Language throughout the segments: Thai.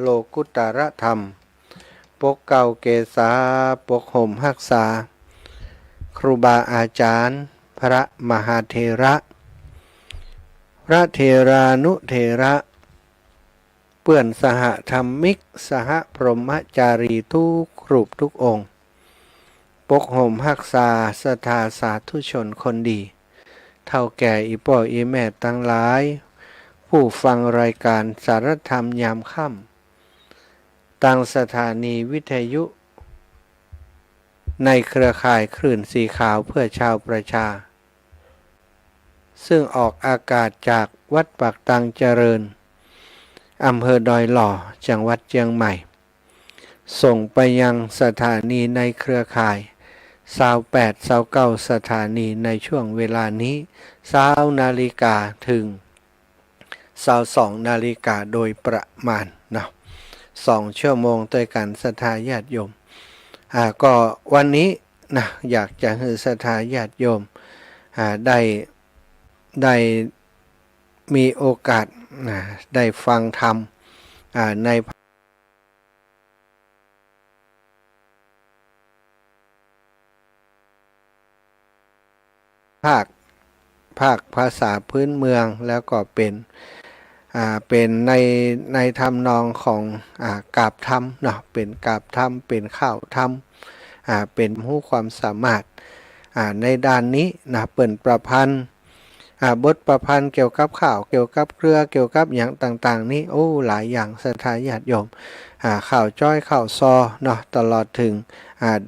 โลกุตตรธรรมปกเก่าเกษาปกห่มรักษาครูบาอาจารย์พระมหาเถระพระเถรานุเถระเปื่อนสหธรรมิกสหพรหมจารีทุกรูปทุกองค์ปกห่มรักษาศรัทธาสาธุชนคนดีเท่าแก่อีพ่ออีแม่ทั้งหลายผู้ฟังรายการสารธรรมยามค่ำตั้งสถานีวิทยุในเครือข่ายคลื่นสีขาวเพื่อชาวประชาซึ่งออกอากาศจากวัดปากตังเจริญอำเภอดอยหล่อจังหวัดเชียงใหม่ส่งไปยังสถานีในเครือข่าย28 29สถานีในช่วงเวลานี้20 นาฬิกาถึง22 นาฬิกาโดยประมาณนะ2 ชั่วโมงด้วยกันศรัทธาญาติโยมก็วันนี้นะอยากจะให้ศรัทธาญาติโยมได้มีโอกาสได้ฟังธรรมในภาคภาษาพื้นเมืองแล้วก็เป็นในทำนองของกาบธรรมเนาะเป็นกาบธรรมเป็นข้าวธรรมเป็นผู้ความสามารถในด้านนี้นะเปิ่นประพันธ์บทประพันธ์เกี่ยวกับข้าวเกี่ยวกับเกลือเกี่ยวกับอย่างต่างๆนี้โอ้หลายอย่างศรัทธาญาติโยมข้าวจ้อยข้าวซอเนาะตลอดถึง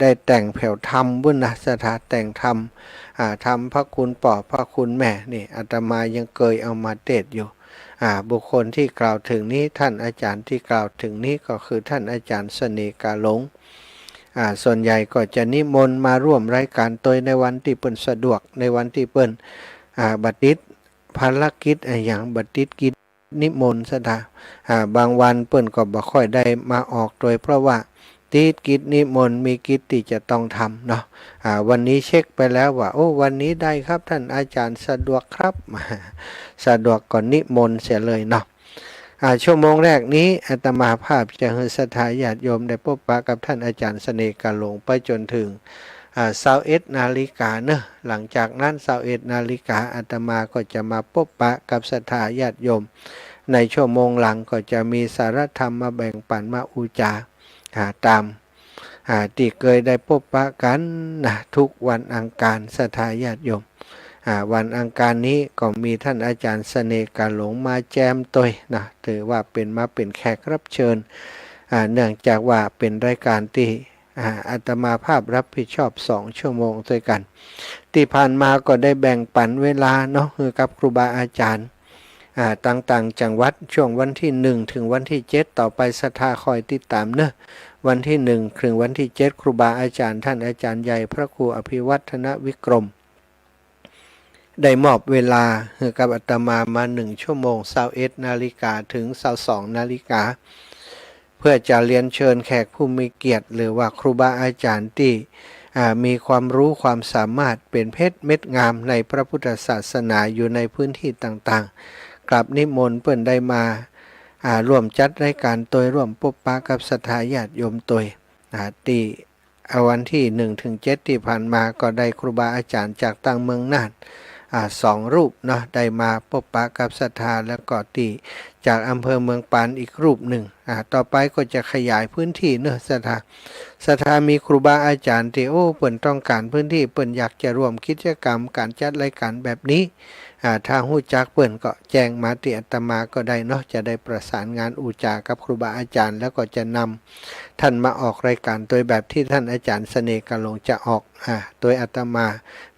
ได้แต่งแผ่วธรรมบุญนะศรัทธาแต่งธรรมทำพระคุณป่อพระคุณแม่นี่อาตมายังเคยเอามาเทศอยู่บุคคลที่กล่าวถึงนี้ท่านอาจารย์ที่กล่าวถึงนี้ก็คือท่านอาจารย์เสน่ห์กาหลงส่วนใหญ่ก็จะนิมนต์มาร่วมรายการโดยในวันที่เปิ้นสะดวกในวันที่เปิ้นบัดดิษภารกิจอย่างบัดดิษกิจนิมนต์ซะนะบางวันเปิ้นก็บ่ค่อยได้มาออกโดยเพราะว่าติดกิจนิมนต์มีกิจที่จะต้องทำเนาะวันนี้เช็คไปแล้วว่าโอ้วันนี้ได้ครับท่านอาจารย์สะดวกครับสะดวกก่อนนิมนต์เสียเลยเนาะชั่วโมงแรกนี้อาตมาภาพจะให้ศรัทธาญาติโยมได้พบปะกับท่านอาจารย์เสน่ห์กาหลงไปจนถึง21 นาฬิกาเนอะหลังจากนั้น21 นาฬิกาอาตมาก็จะมาพบปะกับศรัทธาญาติโยมในชั่วโมงหลังก็จะมีสารธรรมมาแบ่งปันมาอุจาตามที่เคยได้พบปะกันนะทุกวันอังคารศรัทธาญาติโยมวันอังคารนี้ก็มีท่านอาจารย์เสน่ห์กาหลงมาแจมตวยนะถือว่าเป็นแขกรับเชิญเนื่องจากว่าเป็นรายการที่อาตมาภาพรับผิดชอบ2 ชั่วโมงด้วยกันที่ผ่านมาก็ได้แบ่งปันเวลาเนาะกับครูบาอาจารย์ต่างๆจังหวัดช่วงวันที่1ถึงวันที่7ต่อไปศรัทธาคอยติดตามเนอะวันที่1ถึงวันที่7ครูบาอาจารย์ท่านอาจารย์ใหญ่พระครูอภิวัฒนวิกรมได้มอบเวลาให้กับอาตมา1 ชั่วโมง21 นาฬิกาถึง22 นาฬิกาเพื่อจะเรียนเชิญแขกผู้มีเกียรติหรือว่าครูบาอาจารย์ที่มีความรู้ความสามารถเป็นเพชรเม็ดงามในพระพุทธศาสนาอยู่ในพื้นที่ต่างๆกราบนิมนต์เพิ่นได้มาร่วมจัดรายการโดยร่วมพบปะกับศรัทธาญาติโยมโดยที่วันที่1ถึง7ที่ผ่านมาก็ได้ครูบาอาจารย์จากต่างเมืองน่าน2 รูปเนาะได้มาพบปะกับศรัทธาแล้วก็ที่จากอำเภอเมืองปานอีกรูปหนึ่งต่อไปก็จะขยายพื้นที่เนอะศรัทธามีครูบาอาจารย์ที่เปิ้นต้องการพื้นที่เปิ้นอยากจะร่วมกิจกรรมการจัดรายการแบบนี้ถ้าฮู้จักเปิ้นก็แจ้งมาที่อาตมาก็ได้เนาะจะได้ประสานงานอุจากับครูบาอาจารย์แล้วก็จะนำท่านมาออกรายการโดยแบบที่ท่านอาจารย์เสน่ห์กาหลงจะออกโดยอาตมา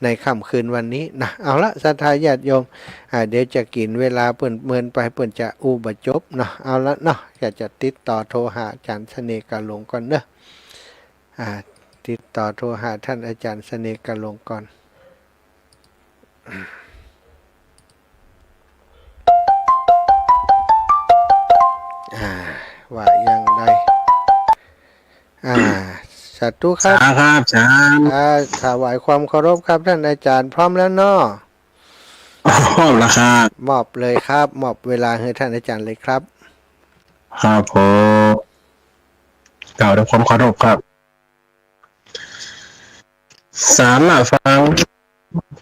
ในค่ำคืนวันนี้นะเอาละศรัทธาญาติโยมเดี๋ยวจะกินเวลาเปิ้นเมินไปเปิ้นจะบ่จบเนาะเอาละเนาะจะติดต่อโทรหาอาจารย์เสน่ห์กาหลงก่อนเนอะติดต่อโทรหาท่านอาจารย์เสน่ห์กาหลงก่อนว่ายังไงสาธุครับครับอาจารย์ถวายความเคารพครับท่านอาจารย์พร้อมแล้วเนาะพร้อมแล้วครับมอบเลยครับมอบเวลาให้ท่านอาจารย์เลยครับ ครับผมกล่าวด้วยความเคารพครับสารละฟัง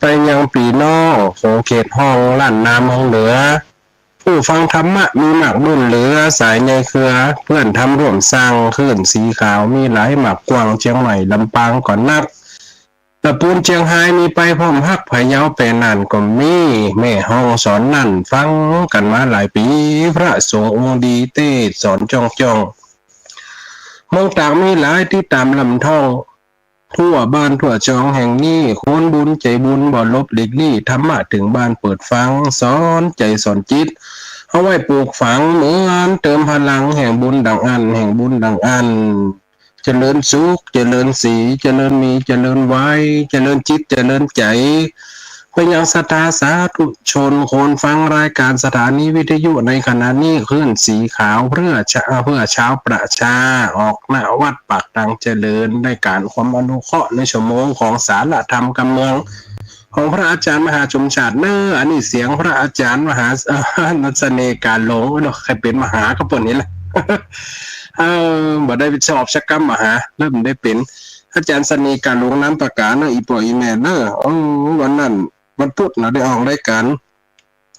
ไปยังปีนอกของเขตห้องล้านน้ำห้องเหนือผู้ฟังธรรมะมีหมากรุ่นเหลือสายในเครือเพื่อนทำร่วมสร้างคลื่นสีขาวมีหลายหมากกวางเชียงใหม่ลำปางก่อนนับตะปูนเชียงไฮ้มีไปพร้อมฮักพะเยาเป็นนั่นก็มีแม่ห้องสอนนั่นฟังกันมาหลายปีพระสงฆ์องค์ดีเทศสอนจ้องเมืองต่างมีหลายที่ตามลำท่องทั่วบ้านทั่วจองแห่งนี้คนบุญใจบุญบ่ลบหลีกลี่ธรรมะถึงบ้านเปิดฟังสอนใจสอนจิตเอาไว้ปลูกฝังเหมือนเติมพลังแห่งบุญดังอันแห่งบุญดังอันเจริญสุขเจริญสีเจริญมีเจริญไว้เจริญจิตเจริญใจเป็นอย่างศรัทธาสาธุชนคนฟังรายการสถานีวิทยุในขณะนี้คลื่นสีขาวเพื่อชาวประชาออกหน้าวัดปากตังเจริญได้การความอนุเคราะห์ในชั่วโมงของสารธรรมกำเมืองของพระอาจารย์มหาชมชาติเนออันนี้เสียงพระอาจารย์มหานัสเนการหลงเนาะใครเป็นมหากระปุ่นนี้แหละบ่ได้ไปสอบชักกรรมมหาเริ่มได้เป็นอาจารย์สนีการหลงน้ำประกาศเนอะอีปออีแม่เนอะวันนั้นวันพุธเราได้ออกรายการ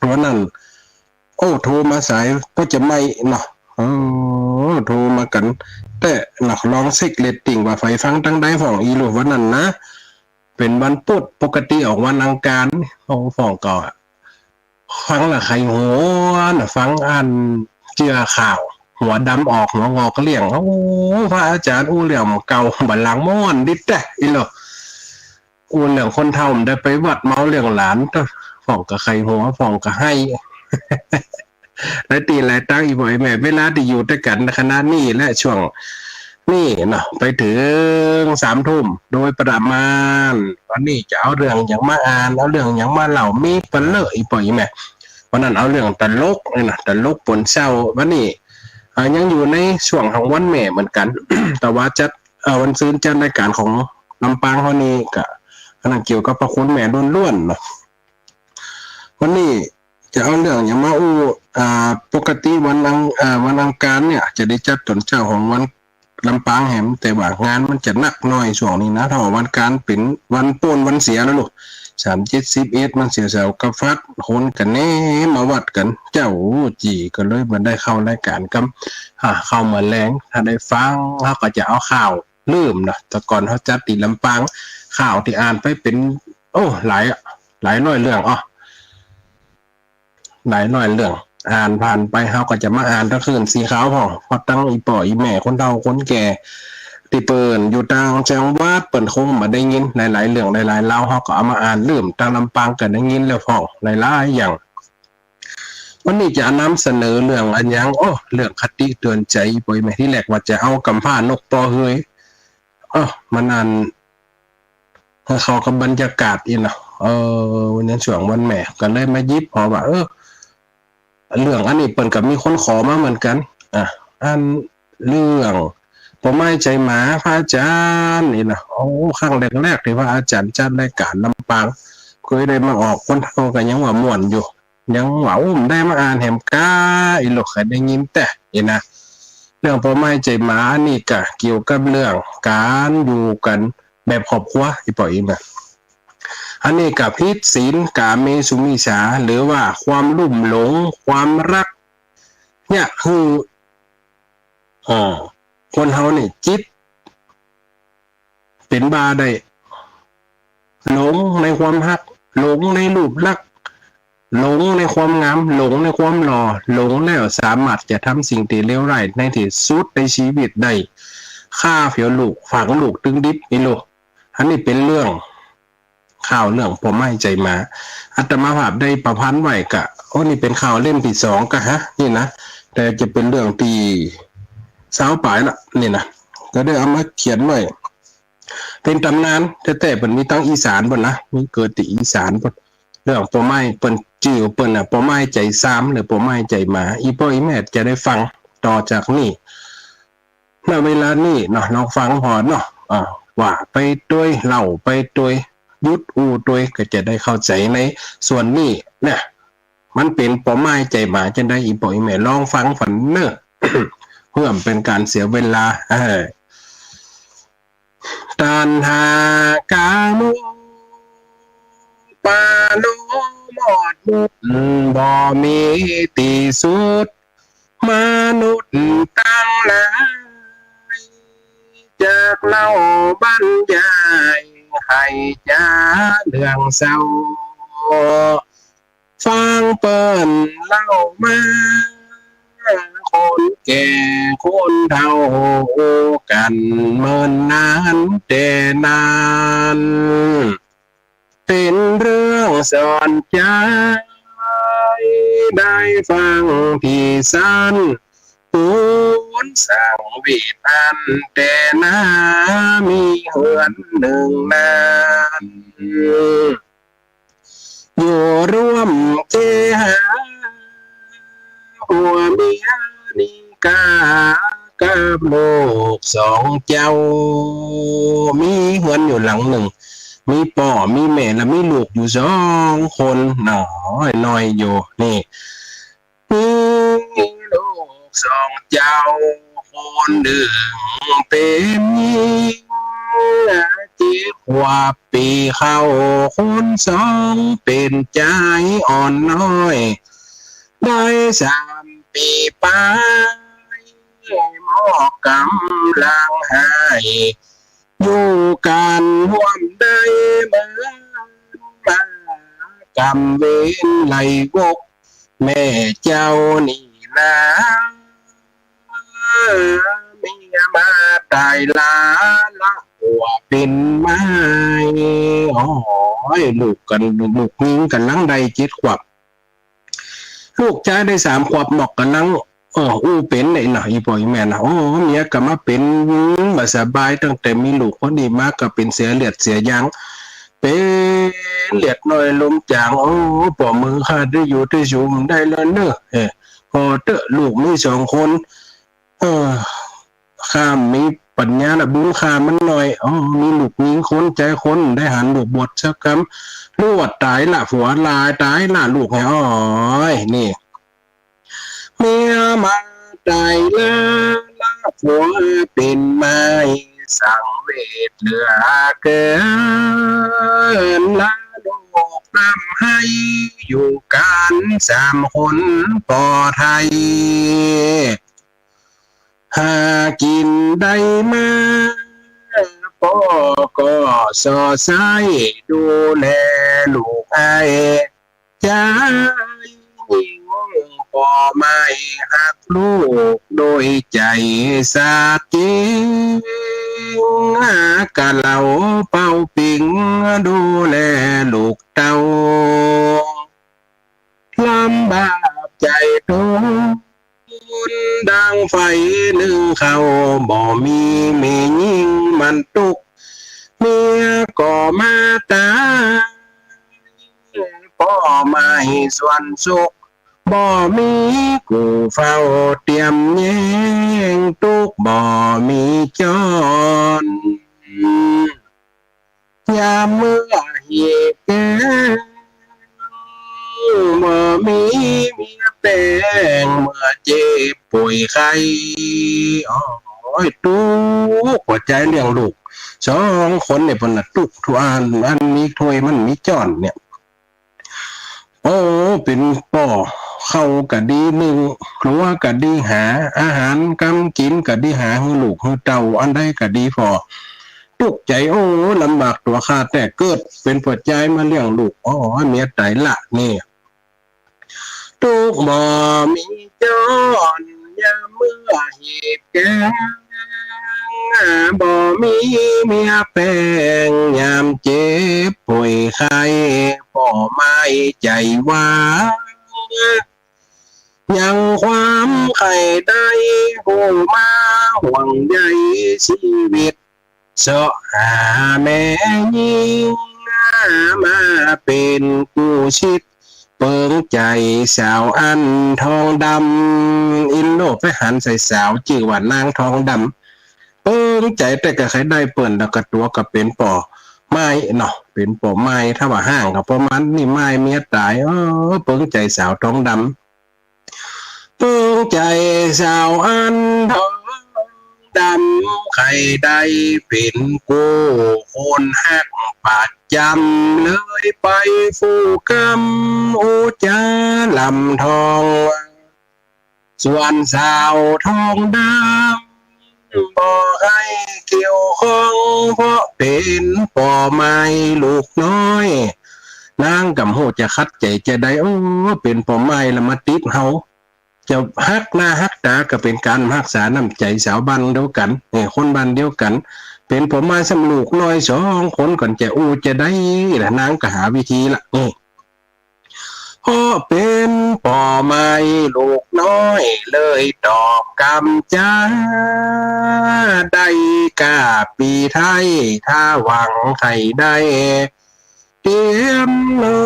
วันนั้นโอ้โทรมาสายก็จะไม่เนาะโทรมากันแต่หลักลองเช็คเรตติ้งว่าไฟฟังตั้งได้ของอีหลูวันนั้นนะเป็นวันพุธปกติออกวันอังคารของฟองก่อฟังละใครหัวนะฟังอันเจือข่าวหัวดำออกหัวงอกเลี่ยงโอ้พระอาจารย์อู้เหลี่ยมเก่าบัลลังก์ม่อนดิแต่อีหลูอู้เหลี่ยงคนเท่าได้ไปวัดเมาเลี่ยงหลานฟองกับใครหัวฟองกับให้หลายตีหลายตั้งอีบ่อยแม่เวลาที่อยู่ด้วยกันคณะนี้และช่วงนี่เนาะไปถึง3 ทุ่มโดยประมาณวันนี้จะเอาเรื่องอย่างมาอ่านเอาเรื่องอย่างมาเล่ามีเปนเลยอีบ่อยแม่วันนั้นเอาเรื่องตลกนี่นะตลกปนเศร้าวันนี้ยังอยู่ในช่วงของวันแม่เหมือนกัน แต่ว่าจัดวันซื้อจัดรายการของลำปางเขานี่กับขณะเกี่ยวกับพระคุณแม่ล้วนๆเนาะวันนี้จะเอาเรื่องอย่างมาอู้ปกติวันอังคารเนี่ยจะได้จัดตอนเช้าของวันลำปางแหมแต่ว่างานมันจะหนักหน่อยช่วงนี้นะถ้าวันการเป็นวันโป้นวันเสียแล้วลูก37-11มันเสียเสากับฟัดโหนกันแน่มาวัดกันเจ้าจีก็เลยมันได้เข้ารายการกับเข้ามาแรงถ้าได้ฟังเขาก็จะเอาข่าวลืมนะแต่ก่อนเขาจัดตีลำปางข่าวที่อ่านไปเป็นหลายร้อยเรื่องหลายร้อยเรื่องอ่านผ่านไปเขาก็จะมาอ่านตะคืนสีขาวพอตั้งอีป่ออีแม่คนเฒ่าคนแก่ที่เปิ่นอยู่ต่างจังหวัดเปิ่นคงมาได้ยินหลายๆเรื่องหลายๆเล่าเขาก็เอามาอ่านลืมทางลำปางกันได้ยินแล้วพ่อหลายๆอย่างวันนี้จะนำเสนอเรื่องอันยังเรื่องคติเตือนใจป่อยแม่ที่แรกว่าจะเอากำผ้านกปอเฮยมันอ่านเขากับบรรยากาศอีกเนาะวันนี้ช่วงวันแม่ก็เลยมายิบพอว่าเรื่องอันนี้เปิ่นกับมีคนขอมาเหมือนกันอันเรื่องผมไม่ใจหมาพระอาจารย์นี่นะครั้งแรกที่พระอาจารย์จัดรายการลำปางเคยได้มาออกคนเท่ากันยังว่าม่วนอยู่ยังว่าได้มาอ่านแหมก้าอีหลอกเคยได้ยินแต่นี่นะเรื่องผมไม่ใจหมานี่ก็เกี่ยวกับเรื่องการอยู่กันแบบครอบครัวอีปล่อยอีกแบบอันนี้กับพิษศีลกาเมสุมิฉาหรือว่าความลุ่มหลงความรักเนี่ยคือคนเฮาเนี่ยจิตเป็นบาได้หลงในความฮักหลงในรูปลักษณ์หลงในความงามหลงในความหล่อหลงแล้วสามารถจะทำสิ่งที่เลวร้ายในที่สุดในชีวิตได้ฆ่าเผียวลูกฝังลูกตึงดิบนี่ลูกอันนี้เป็นเรื่องข่าวเรื่องผมไม่ใจมาอาตมาภาพได้ประพันธ์ไว้กะนี่เป็นข่าวเล่มที่2กะนี่นะแต่จะเป็นเรื่องที่สาวป่ายละนี่นะก็ได้เอามาเขียนไว้เป็นตำนานแต่เปิ่นมีตั้งอีสานเปิ่นนะมีเกิดที่อีสานเปิ่นเรื่องปอไม้เปิ่นจื่อเปิ่นปอไม้ใจซ้ำหรือปอไม้ใจหมาอีพ่ออีแม่จะได้ฟังต่อจากนี้ณเวลานี้เนาะลองฟังพอเนาะว่าไปด้วยเล่าไปด้วยยุดอูด้วยก็จะได้เข้าใจในส่วนนี้เนี่ยมันเป็นปอไม้ใจหมาจะได้อีพ่ออีแม่ลองฟังฝันเนอะ เพื่อเป็นการเสียเวลาตัณหากามุปาโนหมดมุดบ่มีที่สุดมนุษย์ตั้งหลายจากเล่าบรรยายให้จ้าเรื่องเศร้าฟังเปิ้นเล่ามาคนแก่คนเฒ่ากันเมินนานแต่นานเป็นเรื่องสอนใจได้ฟังที่สั้นปูนสั่งวิทันแต่นามีเหือนหนึ่งนานอยู่ร่วมเจหาหัวเมียนิกากับโลกสองเจ้ามีเหือนอยู่หลังหนึ่งมีป่อมีแม่และมีลูกอยู่2 คนน้อยอยู่นี่มีลูก2 เจ้าคนหนึ่งเป็นหญิง7 ขวบปีเข้าคน2เป็นใจอ่อนน้อยได้3 ปีไปหมอกำลังหายอยู่กันห่วมได้เหมือนมากำเวนไหลวกแม่เจ้านี่นะเมียมาตายลาละหัวเป็นไม้ลูกกันลูกยิงกันลังใด7 ขวบลูกชายได้3 ขวบหมอกกันลังอู้เป็นไหนหน่อยพ่อแม่นะเมียก็มาเป็นมาสบายตั้งแต่มีลูกคนนี้มาก็เป็นเสียเลือดเสียยางเป็นเลือดน้อยลมจางปอมือขาดได้อยู่ได้ชุมได้แล้วเนอะพอเตอะลูกมี2 คนข้ามมีปัญญาละบุญข้ามันหน่อยมีลูกยิงคนใจคนได้หันลูกบทสักคำลูกตายละผัวลายตายละลูกให้นี่เมียมาตายละผัวเป็นไม้สังเวชเหลือเกินละลูกนำให้อยู่กัน3 คนปลอดภัยหากินได้มาพ่อก็สอดใส่ดูแลลูกให้ใจยิ่งพ่อไม่หักลูกโดยใจสาจริงกะเหล่าเป่าปิงดูแลลูกเต้าลำบากใจทุกดังไฟนึ่งเขาบ่มีเมียิ่งมันตุกเมียก็มาตายพ่อไม่ส่วนสุขบ่มีกูเฝ้าเตรียมแย่งตุกบ่มีจอนยามเมื่อเหตุเกิดเมื่อมีเมียแปลงเมื่อเจ็บป่วยไข้ตุกหัวใจเลี้ยงลูก2 คนเนี่ยพนตุกทุกอันมีถ้วยมันมีจอนเนี่ยเป็นป่อเข้ากะดีหนึ่งครัวกะดีหาอาหารกำกินกะดีหาให้ลูกให้เต่าอันใดกะดีพอตุกใจลำบากตัวข้าแต่เกิดเป็นปัจจัยมาเลี้ยงลูกเมียตายละนี่ตุกบ่มีจอนยามเมื่อเหตุแก่บ่มีเมียแปลงยามเจ็บป่วยไข้พ่อไม่ใจว่ายังความไข่ได้หูมาห่วงใยชีวิตเสาะหาแม่ยิงมาเป็นกู้ชิดเปิงใจสาวอันทองดำอินโลไปหันใส่สาวชื่อว่านางทองดำเปิงใจแต่ก็ใครได้เปิ่นแล้วก็ตัวก็เป็นป่อไม้เนาะเป็นป่อไม้ถ้าว่าห้างก็ประมาณนี่ไม้เมียตายเปิงใจสาวทองดำ เพิ่งใจสาวอันทองดำใครได้เป็นกูคนหักปาดจำเลยไปฟูกำโอจาลำทองส่วนสาวทองดำบ่ให้เกี่ยวข้องเพราะเป็นป่อไม้ลูกน้อยนางกำโหจะคัดใจจะได้โอ้เป็นป่อไม้ละมาติดเฮาจะฮักหน้าฮักตาก็เป็นการรักษาน้ำใจสาวบ้านเดียวกันคนบ้านเดียวกันเป็นป่อไม้สำลูกน้อยสองคนก่อนจะอู้จะได้ละนางก็หาวิธีละเพราะเป็นป่อไม้ลูกน้อยเลยดอกกำจ้าได้กาปีไทยถ้าหวังไทยได้เตรียมนอ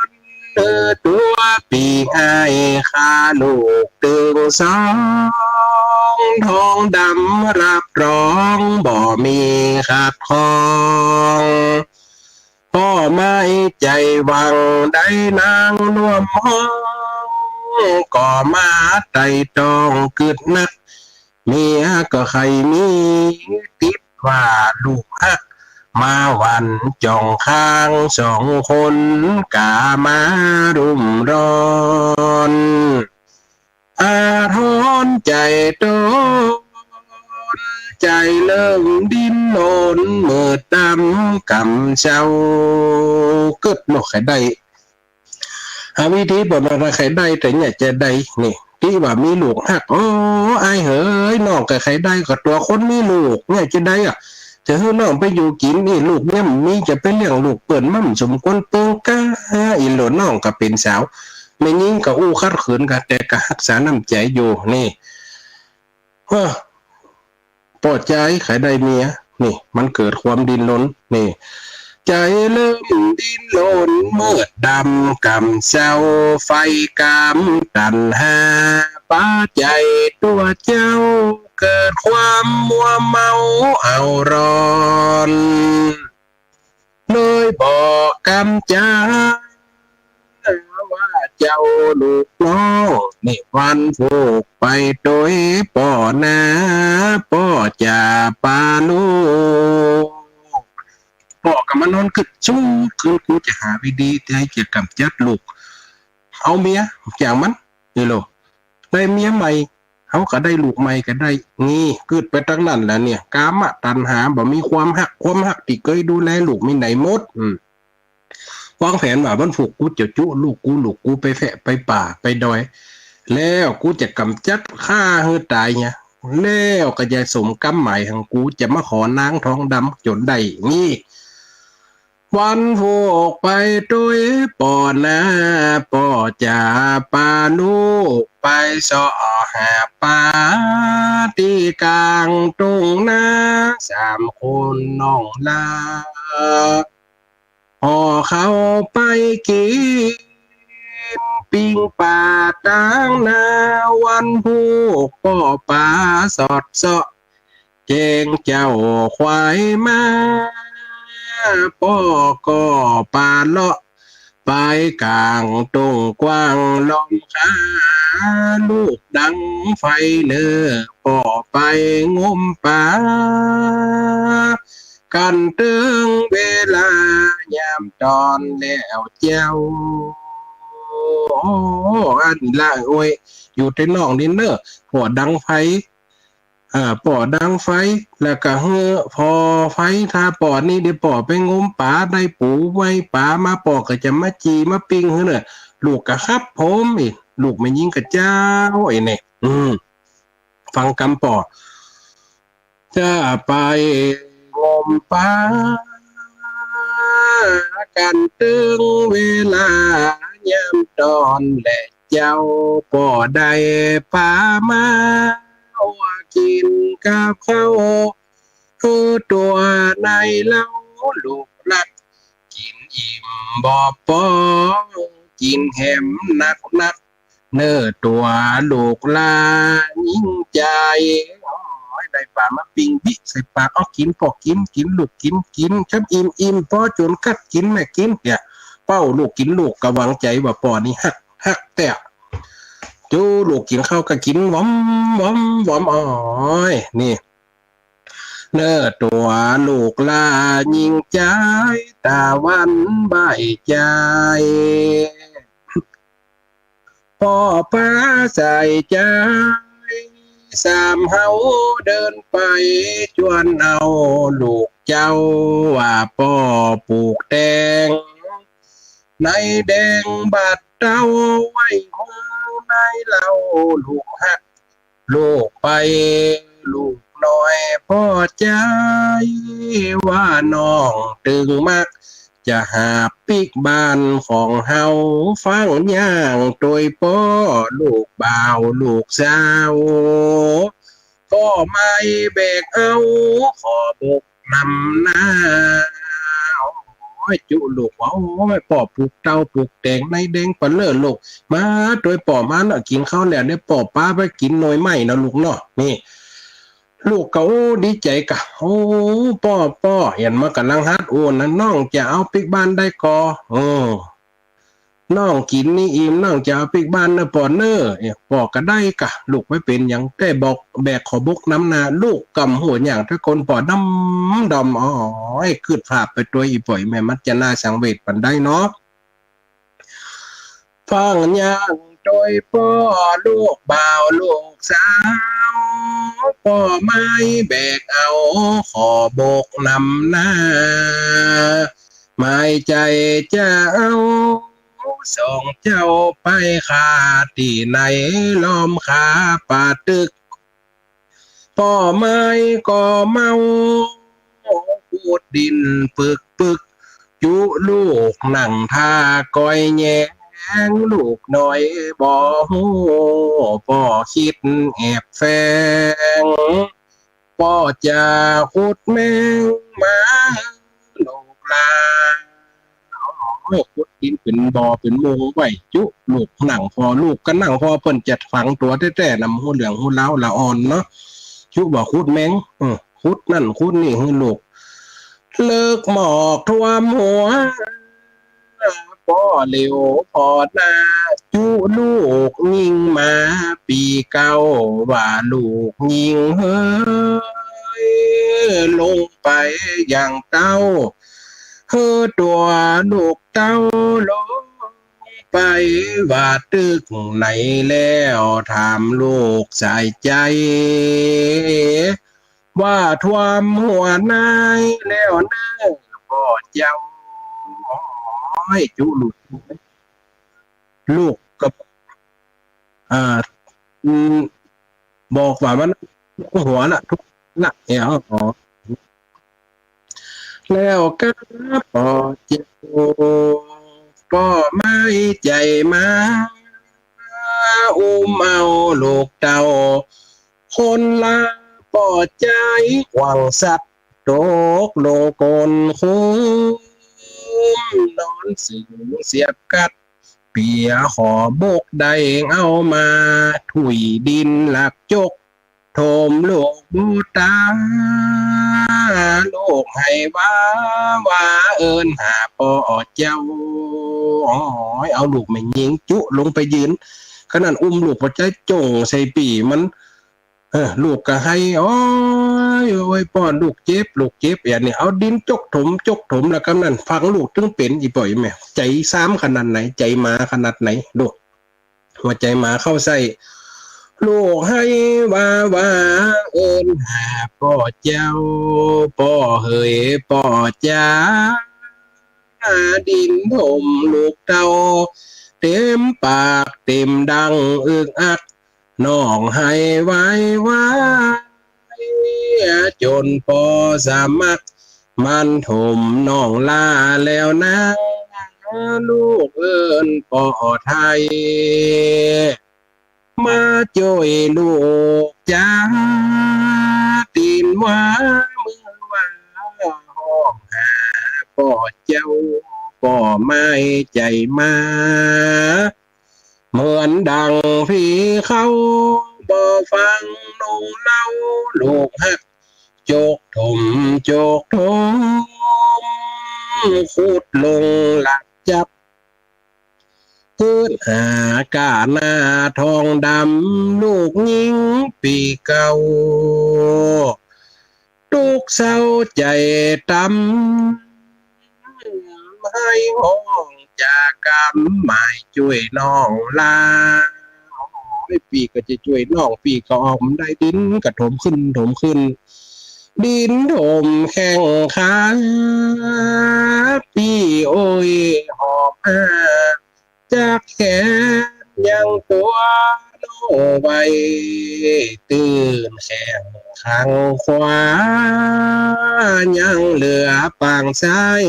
นตัวปีไอ้ข้าลูกตึงสองทองดำรับรองบ่มีขาดคองพ่อไม่ใจหวังได้นางร่วมห้องก็มาไต่ตองกึดนักเมียก็ใครมีติดว่าลูกฮักมาวันจ่องข้างสองคนกามารุมร้อนอาทรใจโตใจเริ่มดิ้นรนเมื่อดำกำเช้าเกิดหนกไข่ได้หาวิธีบอกมาไข่ได้แต่เนี่ยจะได้นี่ที่ว่ามีลูกหักโอ้ไอเฮ้ยน้องกับไข่ได้กับตัวคนมีลูกเนี่ยจะได้อ่ะจะให้น้องไปอยู่กินนี่ลูกเนี่ยมีจะไปเลี้ยงลูกเปิดมั่มสมควรเปิงก้าอีหลนน้องกับเป็นสาวไม่ยิ่งกับอู้คัดขืนกันแต่กับรักษาน้ำใจอยู่นี่ปอดใจไขได้เมียนี่มันเกิดความดินรนนี่ใจเริ่มดินรนเมื่อดำกำเศร้าไฟกำตันหาป้าใจตัวเจ้าเกิดความมัวเมาเอาร้อนเลยบอกกำจ้าว่าเจ้าลูกน้องนี่วันผูกไปโดยป่อนาป่อจ่าปาลูป่อกับมันนอนกึดชู้คือกูจะหาวิธีให้เกี่ยวกับจัดลูกเอาเมียอย่างมันนี่โลได้เมียใหม่เขาก็ได้ลูกใหม่ก็ได้นี่กึดไปตั้งนั้นแล้วเนี่ยกามะตันหาบ่มีความหักที่เคยดูแลลูกมีไหนหมดวางแผนว่ามันผูกกูจะจุลูกกูไปแฝะไปป่าไปดอยแล้วกูจะกำจัดฆ่าให้ตายเนี่ยแล้วก็จะสมกำหมายของกูจะมาขอนางทองดำจนได้นี่วันผูกไปด้วยป่อนาป่อจ่าปาลูกไปสอหาปาที่กลางตรงนาสามคนน้องลาพอเขาไปกินปิ้งป่าตั้งนาวันผูกป่อป่าสอดเสาะเจงเจ้าควายมาป่อก็ป่าเลาะไปกลางตรงกว้างลองขาลูกดังไฟเลือป่อไปงมป่ากันตึงเวลายามตอนแล้วเจ้าอันละโอ้ยอยู่ในนอกดินเนอร์ปอดังไฟปอดังไฟแล้วก็พอไฟถ้าปอนี่เดี๋ยวปอไปงมป่าได้ปูไว้ป่ามาปอก็จะมาจีมาปิ้งเนอะลูกกะครับผมอีกลูกไม่ยิงกับเจ้าไอ้เนี่ยฟังคำปอจะไปงมป่ากันตึงเวลายามตอนและเจ้าป่อได้ป่ามาว่ากินกับเขาตัวในเล่าลูกรักกินอิ่มบ่ปองกินแหมนักเนื้อตัวลูกลายิ่งใจได้ป่ามาปิงบิใส่ปากเอากินพอกินลูกกินชับอิ่มพอจนกัดกินแม่กินเนี่ยเป้าลูกกินลูกกะหวังใจว่าปอนี่หักแต่ จูลูกกินข้าวก็กินหวอมหวอมหวอมอ๋อยนี่เนื้อตัวลูกลายิงใจตาวันใบใจพ่อป้าใส่ใจสามเฮาเดินไปจวนเอาลูกเจ้าว่าพ่อปลูกแดงในแดงบาดเต้าไว้หูในเล่าลูกฮักลูกไปลูกน้อยพ่อใจว่าน้องตึงมักจะหาปิกบ้านของเฮาฟังย่างโดยพ่อลูกบ่าวลูกสาวก็ไม่แบกเอาขอบกนำหน้าโอ้ยจุลูกว่าโอ้ยปอบปลูกเต้าปลูกแดงในแดงปะเลิศลูกมาโดยปอบมาเนาะกินข้าวแล้วได้ปอบป้าไปกินหน่อยไหมนะลูกเนาะนี่ลูกก็โอ้ดีใจกะโอ้ป้อเห็นมากำลังฮัดโอ้นั่นน้องจะเอาปิกบ้านได้กอน้องกินนี่อิ่มน้องจะเอาปิกบ้านเนอะปอเนอปอก็ได้กะลูกไม่เป็นอย่างแต่บอกแบกขอบุกน้ำนาลูกกำหัวอย่างถ้าคนปอดำดำอ๋อคืดภาพไปตัวอีป่อยแม่มัจจะน่าสังเวชปันได้เนาะฟังอย่างโดยพ่อลูกบ่าวลูกสาวพ่อไม่แบกเอาขอบกนำหน้าไม่ใจจะเอาส่งเจ้าไปขาที่ไหนล้อมขาป่าตึกพ่อไม่ก็เมาพูดดินปึกจุลูกนั่งท่าก้อยแยงลูกน้อยบ่ฮู้พ่อคิดแอบแฝงพ่อจะขุดแมงมาลูกลาขุดดินเป็นบ่อเป็นโมงไว้จุลูกหนังพอลูกก็นั่งพอเพิ่นจัดฝังตัวแต่นำหูเหลืองหูเล้าละอ่อนเนาะจุบอกขุดแมงขุดนั่นขุดนี่ให้ลูกเลิกหมอกท่วมหัวพ่อเร็วพอหน้าจุลูกยิงมาปีเก้าว่าลูกยิงเฮ้ยลงไปอย่างเต้าเฮ้อตัวลูกเต้าลงไปว่าตึกไหนแล้วถามลูกใส่ใจว่าท่วมหัวนายแล้วนะพ่อเจ้าให้จุลูกกับอ่าบอกว่ามันหัวละทุกละอ๋อแล้วก็พอเจ้าก็ไม่ใจมาอุ้มเอาลูกเต่าคนละปอดใจหวังสัตว์โตกโลกนคุ้มนอนสิงเสียบกัดเปียขอบกได้เอามาถุยดินหลักจกโถมลูกบูตาลูกให้ว่าเอิญหาปอเจ้าอ๋อเอาลูกไม่ยิงจุลงไปยืนขนาดอุ้มลูกพอใจจงใส่ปีมันลูกก็ให้โอ้ยป้อนลูกเจ็บอย่างนี้เอาดินจกถมแล้วกำนันฟังลูกถึงเป็นอีป่อยแม่ใจซ้ำขนาดไหนใจมาขนาดไหนลูกหัวใจมาเข้าใส่ลูกให้ว่าเอิญหาพ่อเจ้าพ่อเฮยพ่อจ้าดินถมลูกเต้าเต็มปากเต็มดังอึกอักน้องให้ไว้จนพอสามักมันถมน้องลาแล้วนะลูกเอิญพ่อไทยมาช่วยลูกจ้าตีนว่ามือว่าห้องหาพ่อเจ้าพ่อไม่ใจมาเหมือนดังพี่เขาบ่ฟังนุ่งเล่าลูกฮักโจกถมขุดลงหลักจับ เกิดหากาหน้าทองดำลูกยิงปีเก่าทุกเศร้าใจตำให้ห้องจากกรรมหมายช่วยน้องลาปีก็จะช่วยน้องปีก็ออมได้ดินกระถมขึ้นถมขึ้นดินถมแข่งขาปีโอ้ยหอบอาจากแขนยังตัวโนไว้ตื่นแข่งข้างขวายังเหลือปางซ้าย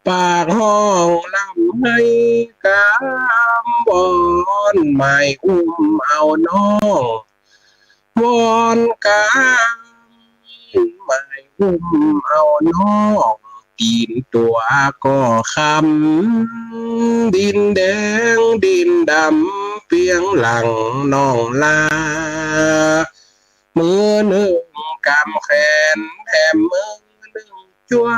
ปากห้องลำให้กำบอนไม่อุ้มเอาน้องวอนกำไม่อุ้มเอาน้องตีนตัวก็คำดินแดงดินดำเปียงหลังน้องลามือหนึ่งกำแขนแถมมือหนึ่งจัว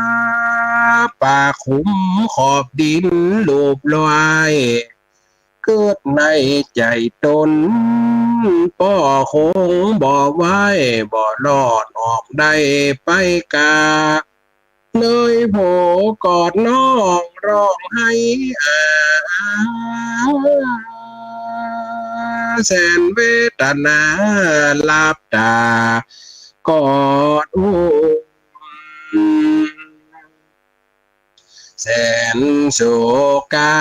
ปากขุมขอบดินลูบลอยเกิดในใจตนป่อคงบ่ไว้บ่รอดออกได้ไปกาเลยโผกอดน้องร้องให้แสนเวทนาลาบตากอดแสนโศกา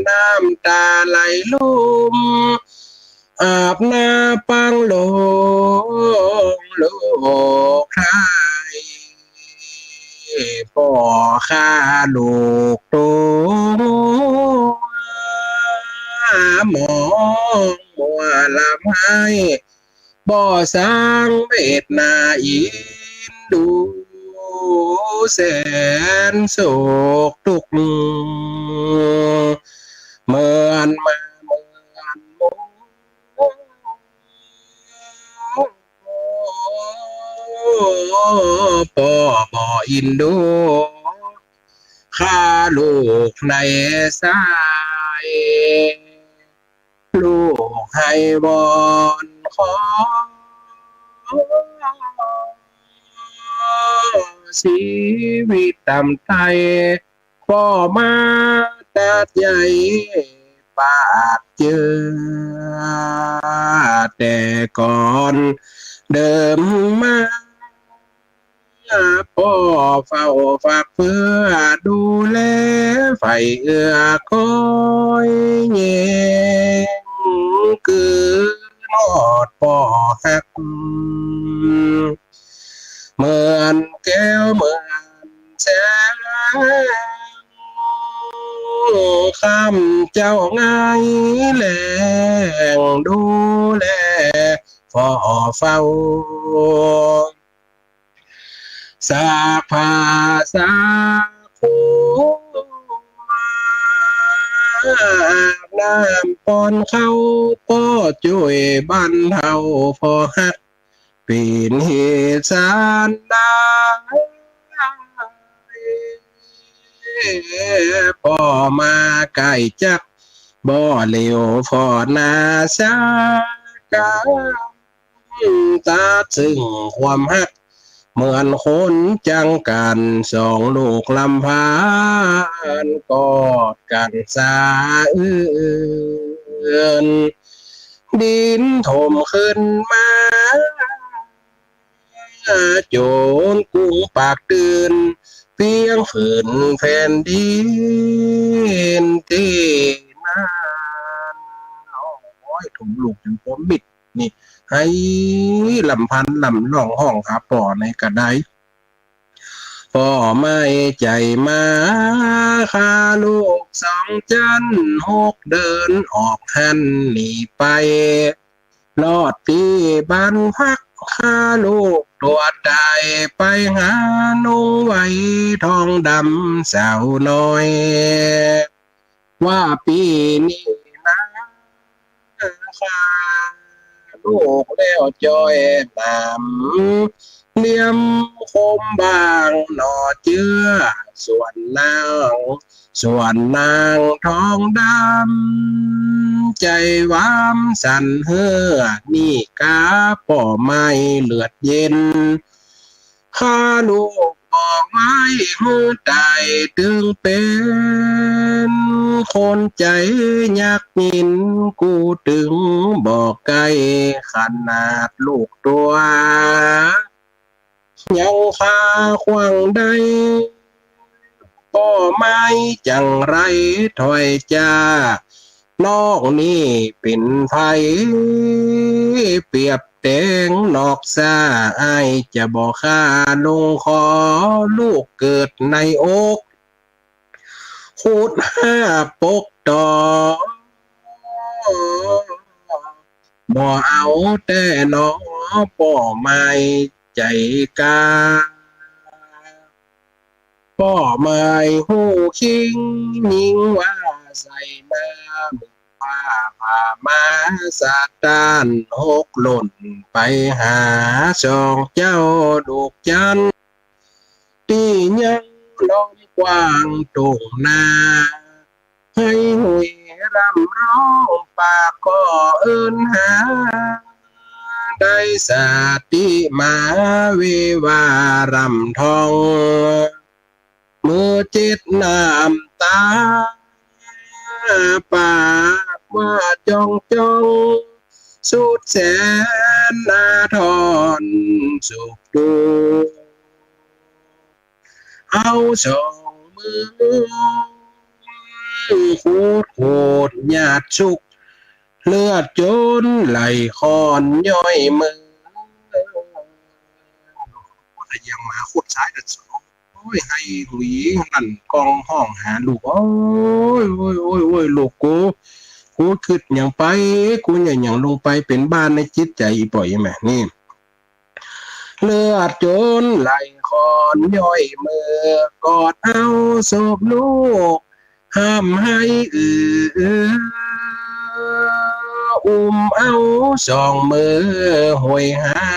น้ำตาไหลลุ่มอาบหน้าปังโลงโลกใครพ่อข้าลูกตัวหมองมัวลำให้บ่สร้างเวทนาอินดูแสนโศกทุกเหมือนมาเหมือนมุปอบ่อินดูข้าลูกในสายลูกให้บอนขอชีวิตตำไทยพ่อมาตัดใหญ่ปากเจอแต่ก่อนเดิมมาพ่อเฝ้าฝากเพื่อดูแลไฟเอื้อคอยเย็นคือหอดพ่อหักเหมือนแก้วเหมือนแสงคำเจ้าง่ายแหลงดูแลเฝ้าเฝ้าสากผ้าสาคูน้ำปอนเข้าก็ช่วยบรรเทาพอหักปีนเหตุสารได้พ่อมาไก่จักบ่เหลวพ่อนาชากาตาซึ่งความหักเหมือนคนจังกันสองลูกลำพานกอดกันสาเอื้อนดินถมขึ้นมาโจรกุ้งปากตื่นเพียงฝืนแผ่นดินที่นานโอ้ยถมลูกจนผมบิดนี่ให้ลำพันลำล่องห้องหาป่อในกระไดพ่อไม่ใจมาข้าลูกสองจันหกเดินออกหันหนีไปลอดที่บ้านพักข้าลูกตัวตายไปหานุ่งไว้ทองดำสาวน้อยว่าปีนี้นะข้าลู ลูกแล้วจอยน้ำเลี่ยมคมบางหน่อเจือส่วนนางทองดำใจวามสั่นเฮือนี่กาป่อไม้เลือดเย็นข้าลูกออกไม้มือตายตึงเป็นคนใจยักยินกูตึงบอกไกลขนาดลูกตัวยังคาขวางได้ป่อไม้จังไรถอยจ้านอกนี่เป็นไผเปรียบแตงนอกซาไอจะบอกข้าลงขอลูกเกิดในอกคูดห้าปกต่อบ่เอาแต่หนอป่อไม้ใจกาป่อไม้หูคิงยิงว่าใส่น้ำผ่ามาสาตานหกหล่นไปหาสองเจ้าดูกจันตียังลมกว้างตรงนาให้หุยรำร้องปากก็เอินหาได้สติมาเววารำทองมือจิตน้ำตาปากว่าจ้องสุดแสนนาทอนสุขดูเอาสองมือขูดหยาดชุกเลือดจนไหลคอนย่อยมือแต่ยังมาขุดซ้ายเด็ดสองโอ้ยให้หุยนั่นกองห้องหาลูกโอ้ยลูกกูคิดอย่างไปกูอย่างลงไปเป็นบ้านในจิตใจปล่อยแม่นี่เลือดจนไหลคอนย่อยมือกอดเอาศพลูกห้ามให้อุ้มเอาสองมือห่วยหา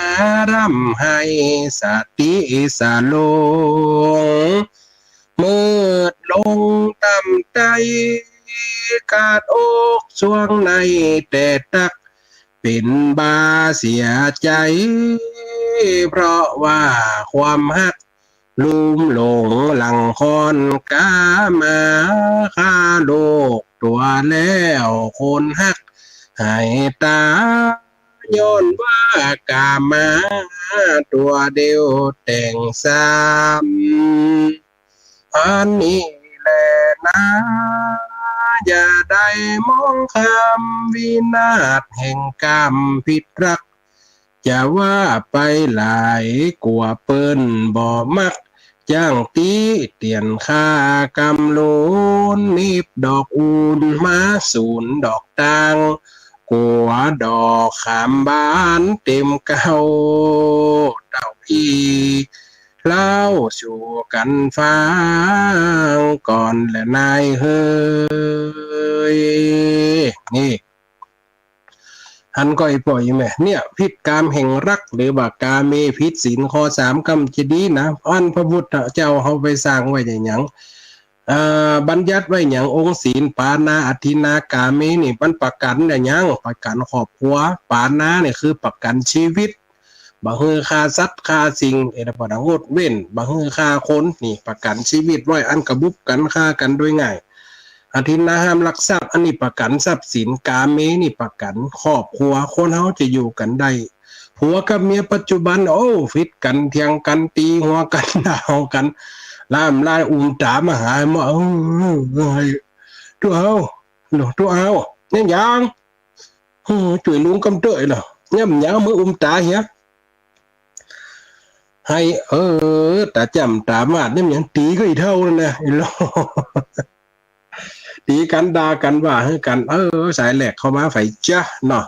รำให้สติสาลงมืดลงต่ำใจกาดอกสวงในแต่ตักเป็นบาเสียใจเพราะว่าความฮักลืมหลงหลังคอนกามาฆ่าโลกตัวแล้วคนฮักให้ตาย้อนว่ากามาตัวเดียวแต่งซ้ำอันนี้แหละนะอย่าได้มองคำวินาศแห่งกรรมผิดรักจะว่าไปหลายกลัวเปิ้นบ่มักจ้างตีเตียนค่ากำโลนนิบดอกอูนมาศูนย์ดอกตังกัวดอกขามบ้านเต็มเก่าเต่าอีเล่าสู่กันฟังก่อนและนายเฮ้ยนี่หันก้อยปล่อยแม่เนี่ยพิษกามแห่งรักหรือว่ากาเมพิษศีลข้อ3กรรมจะดีนะอันพระพุทธเจ้าเขาไปสร้างไว้อย่างหยังบัญญัติไว้อย่างองค์ศีลปานาอธินากาเมนี่มันประกันอย่างหยังประกันครอบครัวปานาเนี่ยคือประกันชีวิตบ่ฮือฆ่าสัตว์ฆ่าสิ่งบ่ได้งดเว้นบ่ฮือฆ่าคนนี่ประกันชีวิตไว้อันกระบุกกันฆ่ากันโดยง่ายอธินาห้ามลักทรัพย์อันนี้ประกันทรัพย์สินกาเมนี่ประกันครอบครัวคนเฮาจะอยู่กันได้ผัวกับเมียปัจจุบันโอ้ฟิตกันเถียงกันตีหัวกันด่ากันล่ามลายตามาหามาตัวเอาเนี่ยยังช่วยลุงกำเตยเหรอย่ำยาวมือตาเหี้ยให้แต่จำตามาดเนี่ยยังตีก็อีเท่านั่นนะไอ้โลตีกันด่ากันว่าให้กันสายแหลกเข้ามาไฟจ้าเนาะ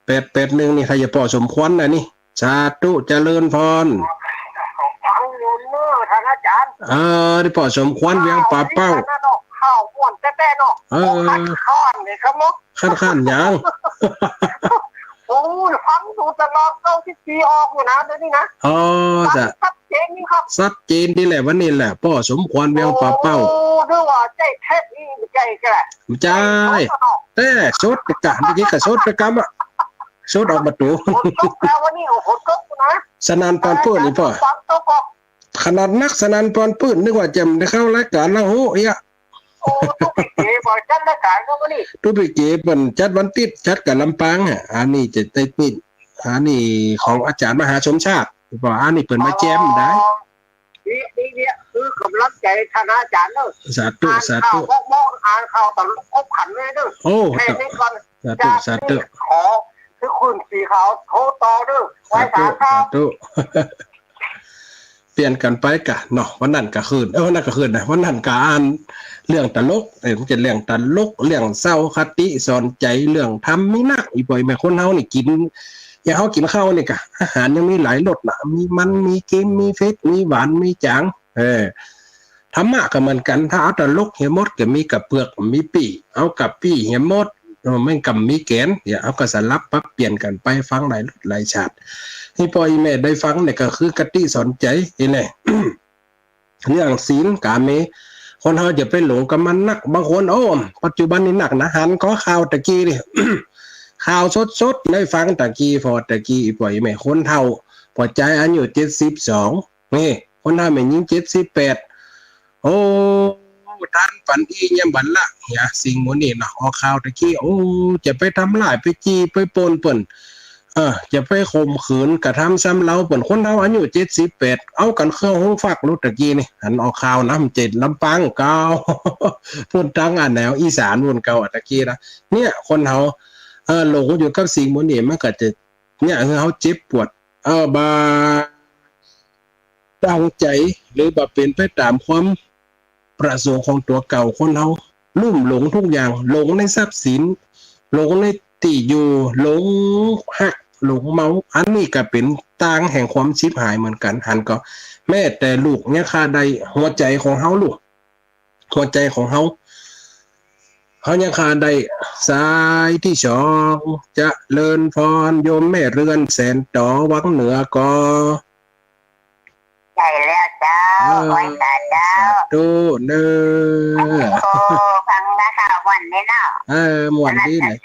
เป็ดหนึ่งนี่ใครจะปอสมควรนะนี่สาธุเจริญพรฟังอยู่เนอะท่านอาจารย์ได้ปอสมควรเวียงป่าเป้าข้าวม่วนแต่เนาะขั้นข้อนนี่ครับเนาะขั้นยังโอ้ย อกเก้าสิบปีออกอยู่นะเดี๋ยวนี้นะ อ๋อจะ ชัดเจนนี่ครับ ชัดเจนที่แหละวันนี้แหละพ่อสมควรแววป่าเป้า โอ้ด้วยว่าใจแท้นี่ใจแกละ ใช่แต่ชดกะเมื่อกี้ก็ชดไปกำอ่ะชดออกประตู ฝนตกแล้ววันนี้โอ้โหตกนะ สนันปานปื้นนี่พ่อ ฝนตกก็ ขนาดนักสนันปานปื้นนึกว่าจะได้เข้ารายการแล้วโหเอ้ย โอ้ต้องไปเก็บบ่อยจันทร์การก็วันนี้ ตู้ไปเก็บมันจัดวันติดจัดกับลำปางอ่ะอันนี้จะได้ปิดอันนี้ของอาจารย์มหาชมชาติบอกอันนี้เปิดมาแจมได้ นี่เนี่ยคือกำลังใจคณะอาจารย์เนอะ สาธุ อ่าน สา ข่าว ธุ มองอ่านข่าวตลกคบขันเลยเนอะ โอ้ แค่นี้ก่อน สาธุสาธุ ขอคือคุณสีขาวโทรต่อเนอะไว้ สาธุ สาครั สา บ ธุเปลี่ยนกันไปกะเนาะวันนั้นก็คืนวันนั้นก็คืนนะวันนั้นก็อ่านเรื่องตลกมันจะเรื่องตลกเรื่องเศร้าคติสอนใจเรื่องทำไม่นักอีบ่อยแม่คนเฮานี่กินอย่างเฮากินข้าวนี่กะอาหารยังมีหลายรสน่ะมีมันมีเค็มมีเผ็ดมีหวานมีจางธรรมะก็เหมือนกันถ้าเอาตลกเหี่ยมดก็มีกับเปลือกมีปีเอากับปีเหี่ยมดไม่กับมีแกนอย่าเอาก็สลับปรับเปลี่ยนกันไปฟังหลายรสหลายชาติให้พ่อแม่ได้ฟังเนี่ยก็คือกติสอนใจนี่แหละ เรื่องศีลกาเมคนเฮาจะไปหลงกับมันนักบางคนโอ้ปัจจุบันนี้หนักนะหันก็ข่าวตะกี้นี่ ข่าวสดๆได้ฟังตะกี้พอตะกี้ปล่อยแม่คนเฒ่าพอใจอายุ72นี่คนเฒ่าแม่ยิง78โอ้ท่านฝันอียามบันละอย่าสิ่งหมู่นี้เนาะออกข่าวตะกี้โอ้จะไปทำลายไปจี้ไปปนเปิ้นจะไปข่มขืนกระทำซ้ำเราเปิ่นคนเฮาอายุ78เอากันเครื่องหูฟักรู้ตะกี้นี่หันออกข่าวน้ำ7ลำปางเก่า พูดทางแนวอีสานวนเก่าตะกี้นะเนี่ยคนเฮาหลงอยู่กับสิ่งหมู่นี้มันก็จะเนี่ยเฮาเจ็บปวดบาตั้งใจหรือบ่เป็นไปตามความประสงค์ของตัวเก่าคนเฮาลุ่มหลงทุกอย่างหลงในทรัพย์สินหลงในที่อยู่หลงหักหลงเมาอันนี้ก็เป็นต่างแห่งความชิบหายเหมือนกันหันก็แม้แต่ลูกเนี่ยค่าใดหัวใจของเฮาลูกหัวใจของเฮายังค่าใดสายที่สองจะเลินพรโยมแม่เรือนแสนต่อวังเหนือก็ ใช่แล้วเจ้าไว้ตาเจ้า ดูเด้อ โอ้ฟังนะข่าววันนี้เนาะ ม่วนดีเลย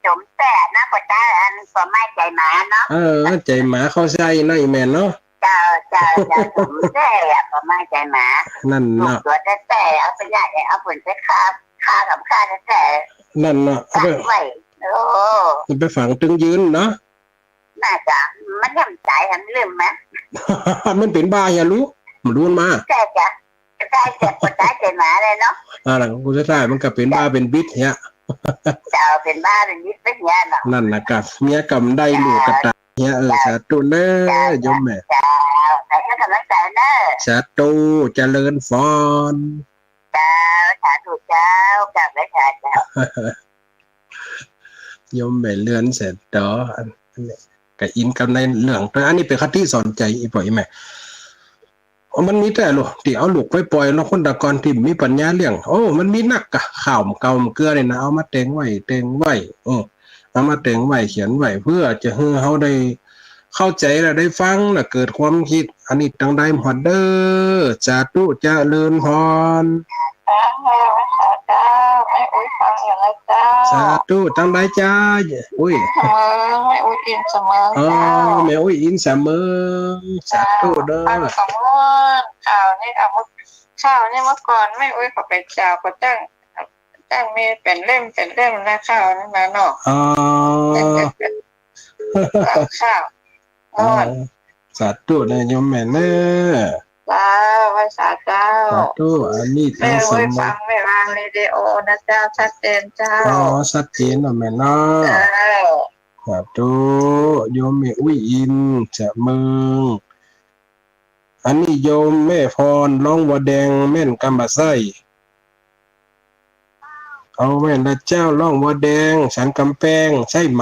จมแต่นะกว่าจ้าอันก็ไม่ใจหมาเนาะ ใจหมาเข้าใจนะอีแม่เนาะ เจ้าจมแต่ก็ไม่ใจหมา นั่น ลูก เนาะ ตัวแต่เอาไปใหญ่เอาผลไปฆ่ากับฆ่าแต่ นั่นเนาะเอา ตั ไป ดไว้โอ้ ไปฝังตึงยืนเนาะ น่าจะมันย่ำใจหันลืมไหม มันเป็นบ้าอย่ารู้มันรู้มา แต่จะได้เจ็บปวดได้ใจหมาเลยเนาะ หลังกูจะได้มันก็เป็นบ้าเป็นบิดเนี้ย จะเอาเป็นบ้าเป็นยิบเป็นยาเนาะ นั่นนะกับเมียกำได้ลูกกระตาเนี้ยสาธุเด้อยมแม่ เจ้าแต่ก็กำลังใจเนอะ สาธุเจริญพร เจ้าสาธุเจ้ากลับแล้วเจ้า ยมแม่เลื่อนเสร็จต่ออันนี้กับอินกับในเรื่องแต่อันนี้เป็นคติสอนใจอีปล่อยแม่มันมีแต่ลูกที่เอาลูกไปปล่อยแล้วคนตะกอนที่มีปัญญาเลี้ยงโอ้มันมีนักกะข่าวเก่าเกลือเนี่ยนะเอามาแต่งไว้เอามาแต่งไว้เขียนไว้เพื่อจะให้เขาได้เข้าใจและได้ฟังและเกิดความคิดอันนี้ตั้งได้หมดเด้อสาธุเจริญพร เจ้าไม่อุ้ยฟังอย่างไรเจ้า สาธุตั้งได้จ้าอุ้ย ไม่อุ้ยอินเสมอ แม่อุ้ยอินเสมอสาธุเด้อ ฟังสมมติข่าวนี่เอาข่าวนี่เมื่อก่อนไม่อุ้ยเขาไปเจ้าก็ตั้งมีเป็นเล่มนะข่าวนี่นะเนาะ ข่าวโน่น สาธุนะโยมแม่เน้อ เจ้าภาษาเจ้า สาธุอันนี้ แม่ ทั้งส อุ้ย ม ฟังไม่วางเรดิโอนะเจ้าชัดเจนเจ้า ชัดเจนนะแม่เนาะ เจ้า สาธุโยมแม่อุ้ยอินจะเมืองอันนี้โยมแม่พรร้องวัวแดงแม่นกำบะไส้เอาแม่นละเจ้าร้องวัวแดงฉันกำแพงใช่ไหม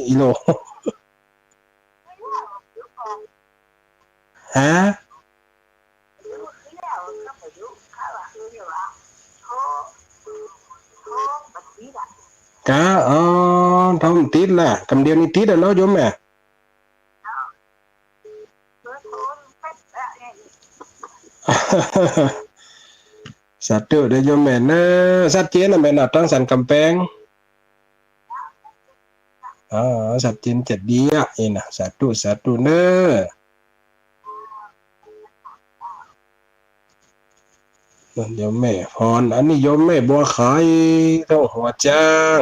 อีโลฮะกะทำติดล่ะคำเดียวนี้ติดแล้วโยมแม่ สาธุเด้อโยมแม่เนอะชัดเจนนะแม่น่ะตั้งสันกำแพงอ๋อชัดเจนจะดีอ่ะเอ็นะสาธุสาธุเนอะโยมแม่พรอันนี้โยมแม่บัวไข่ต้องหัวจ้าง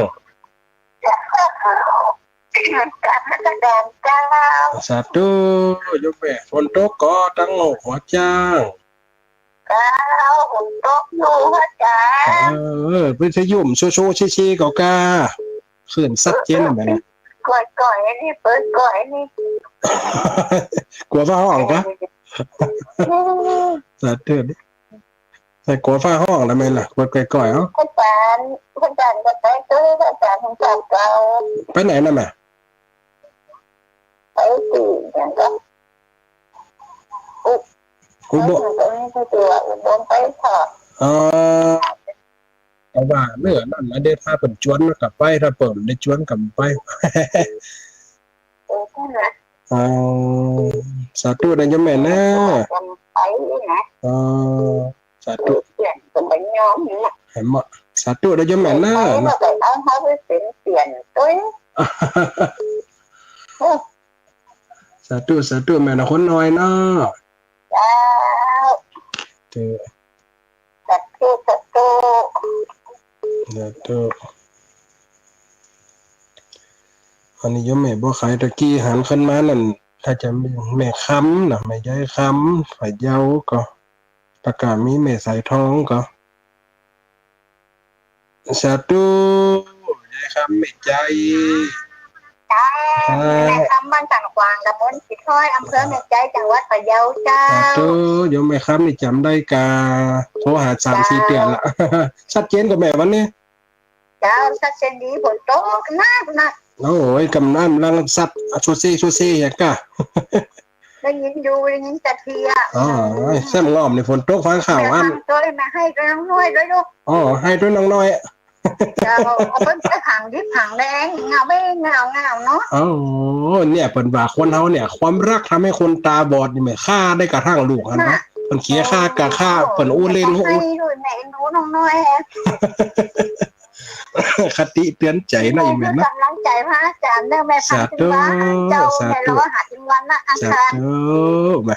การพัฒนาเจ้า สาธุโยมแม่ฝนตกก็ตั้งหัวจ้าง เจ้าหุ่นตกอยู่พระจ๋า วิทยุมโชโชชี้ๆเกากาขึ้นชัดเจนนะแม่นะ ก่อยนี่เปิดก่อยนี่ กลัวฟ้าห้องปะสาธุดิใส่กลัวฟ้าห้องแล้วไหมล่ะกลัวก่อยๆเอ้า พระจารย์ก็ไปตื้อพระจารย์ของเก่า ไปไหนน่ะแม่ ไปตื่นอย่างก็ กูบอก ไปตัวอุบลไปถอด อ๋อเอาว่าเนื้อนั่นนะเดี๋ยวถ้าเป็นจวนมันกลับไปถ้าเปิดได้จวนกลับไป นั่นแหละ อ๋อสาธุนะโยมแม่นะ ไปนะ อ๋อสาธุ เปลี่ยนเป็นแบบย้อมนี่ เห็นมั้ยสาธุนะโยมแม่นะ ไปแล้วก็เอาเขาไปเปลี่ยนตัว สาธุแม่นะคนน้อยเนาะ เจ้า เด้อ ตัดตู้ สาธุอันนี้โยมแม่บ่ขายตะกี้หันขึ้นมานั่นถ้าจะมีแม่ค้ำน่ะแม่ยายค้ำฝ่ายเยาก็ประกาศมีแม่สายทองก็สาธุยายค้ำแม่ใจ เจ้าแม่คำบ้านต่างกวางตำบลสิท้อยอำเภอแม่ใจจังหวัดพะเยาเจ้า สาธุโยมแม่ค้ำนี่จำได้กาโทรหา3-4เดือนละ ชัดเจนกว่าแม่วันนี้ เจ้าสักเซนดีบนโต๊ะนัก โอ้ยกำนันรังสัตว์ชัวซี่อย่างกะ ได้ยินอยู่ได้ยินแต่เทีย อ๋อแซมงอมในฝนตกฟังข่าวอัน ตัวมาให้ตัวน้องน้อยด้วยลูก อ๋อให้ด้วยน้องน้อย เจ้าเอาเป็นผังดิบผังแดงเงาไม่เงาเนาะ อ๋อเนี่ยเปิ่นว่าคนเฮาเนี่ย ความรักทำให้คนตาบอดนี่แม่ฆ่าได้กระทั่งลูกหั่นนะเพิ่นเขียฆ่ากะฆ่าเพิ่นอู้เล่น ให้ด้วยแม่ดูน้องน้อย คติเตือนใจนะอีแม่นะ กำลังใจพระอาจารย์เรื่องแม่พันธุ์ว่าเจ้าแม่ล้อหาถึงวันละอัง สา คาร ธุแม่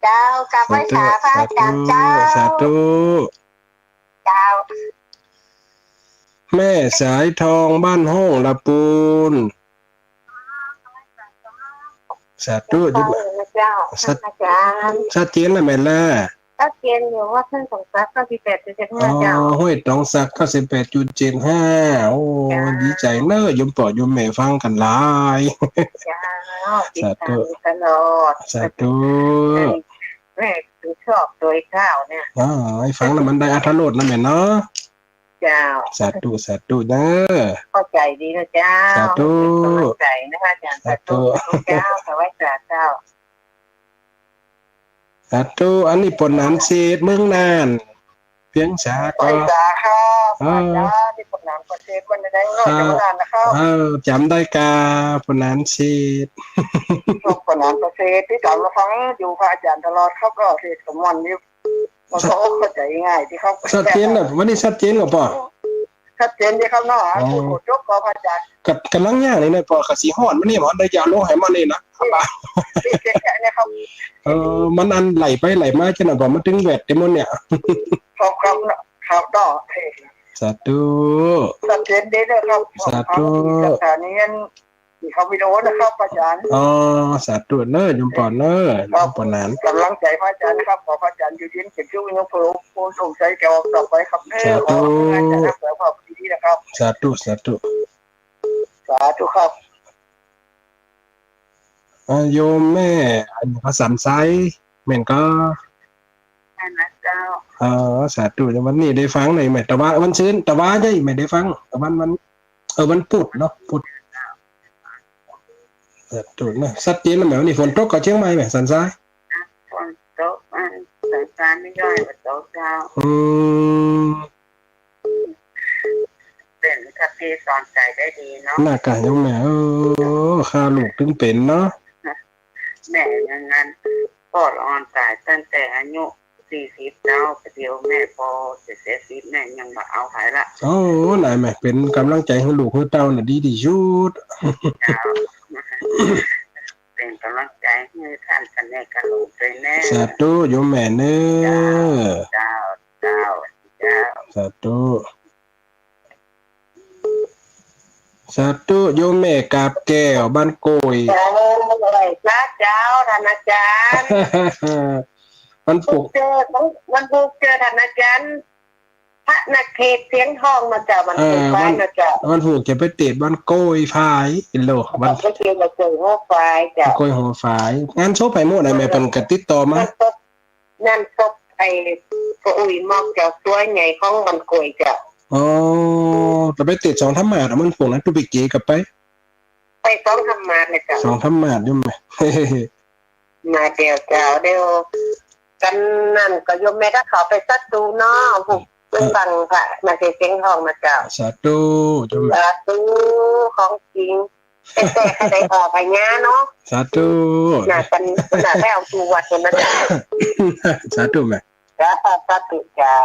เจ้ากลับไปหาพระอาจารย์เจ้า สาธุ เจ้า แม่สายทองบ้านห้องละปูนสาธุจุ เจ้าอาจารย์ ชัดเจนแล้วแม่ล่ะ ก็เกียนอยู่ว่าเพิ่งสงสัยก็ที่8.75 อ๋อ เจ้า ห้วยตองสัก98.75โอ้ดีใจเนอะยมปอโยมแม่ฟังกันหลาย เจ้าติดตามตลอด สาธุ แม่คือชอบโดยข้าวเนี่ย อ๋อให้ฟังแล้วมันได้อรรถรสนะแม่เนาะ เจ้า สาธุเด้อ เข้าใจดีนะเจ้า สาธุ กำลังใจนะคะอาจารย์สาธุเจ้าสวัสดีเจ้า สาธุอันนี้ปนนันเศษเมืองนานเพียงชา ไป ก็ จ้าครับอาจารย์ที่ผมนำประเทศวันได้รอดจังหวัดนะครับ จำได้กาปนนันเศษ ช่วงผมนำประเทศที่ตามมาฟังอยู่พระอาจารย์ตลอดครับก็เทศสมวันนี้มันก็เข้าใจง่ายที่เขา ชัดเจนน่ะวันนี้ชัดเจนกว่าป่ะ ชัดเจนดีครับเนาะผู้จบก็พระอาจารย์ กับกำลังย่างนี่นะป่ะกะสีฮอดมันนี่มันได้ยาลงให้มันนี่นะ ที่เจ๊เนี่ยครับ มันอันไหลไปไหลมาจังน่ะบ่มันถึงแวดเต็มหมดเนี่ย ครับต่อเทศ สาธุ ชัดเจนดีเลยครับสถานีที่เขาวิดีโอนะครับอาจารย์ อ๋อสาธุเนอะยมปอนเนอะยมปอนนั้น กำลังใจพระอาจารย์นะครับขอพระอาจารย์อยู่เย็นเก็บช่วยยกโปรผู้ส่งใจแก้วต่อไปครับเนอขอพระอาจารย์เสริมความดีนะครับ สาธุ สาธุครับ โยมแม่อันภาษาไซแม่นก็ นั่นนะเจ้า สาธุวันนี้ได้ฟังหน่อยไหมแต่ว่าวันซื้นแต่ว่าใช่ไม่ได้ฟังแต่วันพุธเนาะพุธสาธุนะสัตว์เจนแล้วแม่วันนี้ฝนตกกับเชียงใหม่ไหมสันทราย คนโต๊ะมันสายการไม่ย่อยกว่าโต๊ะเจ้าเป็นทัพพีสอนใจได้ดีเนาะ หน้ากากโยมแม่ข้าลูกถึงเป็นเนาะ แม่อย่างนั้นพอ อดอ่อนตายตั้งแต่อายุ40เจ้าเดียวแม่พอเสียชีวิตแม่ยังมาเอาหายละโอ้ไหนแม่เป็นกำลังใจให้ลูกให้เต้าน่ะดีที่สุดเจ้าเป็นกำลังใจให้ท่านกันแน่กันลูกเลยแน่สาธุโยมแม่เน้อเจ้าเจ้าเจ้าสาธุสาธุโยมแม่กาบแก้วบ้านโกยเจ้าอะไรเจ้าท่านอาจารย์มันปลูกมันปลูกเจอท่านอาจารย์พระนักเทศเสียงทองมาจากมันเป็นไฟนะจ๊ะมันผูกจะไปเตะบ้านโกยพายอิโลบ้านก็เกี่ยวกับเจอหัวไฟจ้ะโกยหัวฝายงานโชว์ไปหมดได้แม่เพิ่นก็ติดต่อมานั่นศพไอ้ก็อุ้ยมอกเจ้าสวยใหญ่ของมันโกยจ้ะอ๋อแต่ไปติด2ธรรมาสมันพวกนั้นตุปิเกกับไป2ธรรมาสเลยจ้ะ2ธรรมาสอยู่แม่มาเดียวเจ้าเดียวกันนั่นก็ยมแม่ก็เขาไปสักดูเนาะผูกเป็นฟังพระมาเสียงทองมาเจ้าสาธุสาธุของจริงแต่ใครได้ออกไปเงี้ยเนาะสาธุน่ากันน่าได้เอาตัววัดคนนั้นสาธุแม่สาธุเจ้า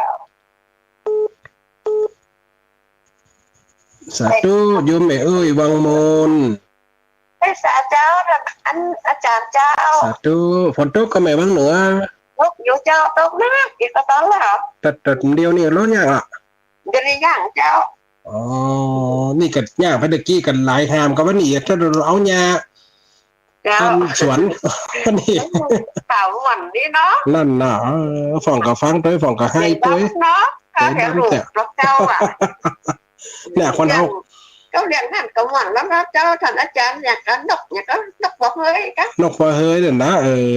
สาธุโยมแม่เอ้ยวังมนสาเจ้าอันอาจารย์เจ้าสาธุฝนตกก็แม่บ้างเหนือตกอยู่เจ้าตกนะกี่กระต้นแล้วแต่เดียวนี่รถยังอ่ะเดี๋ยวนี้ย่างเจ้าอ๋อนี่ก็ย่างไปตะกี้กันหลายหามก็ว่านี่ถ้าเราเอาหญ้าต้นสวนนี่เต่าหวันนี่เนาะนั่นน่ะฝ่องก็ฟังตัวฝ่องก็ให้ตัวเนาะถ้าเห็นลูกเจ้าอ่ะเนี่ยคนเฮาก็เรียนนั่นก็หวังแล้วนะเจ้าท่านอาจารย์อยากกันนกบ่เฮ้ยกันนกบ่เฮ้ยเด้อนะ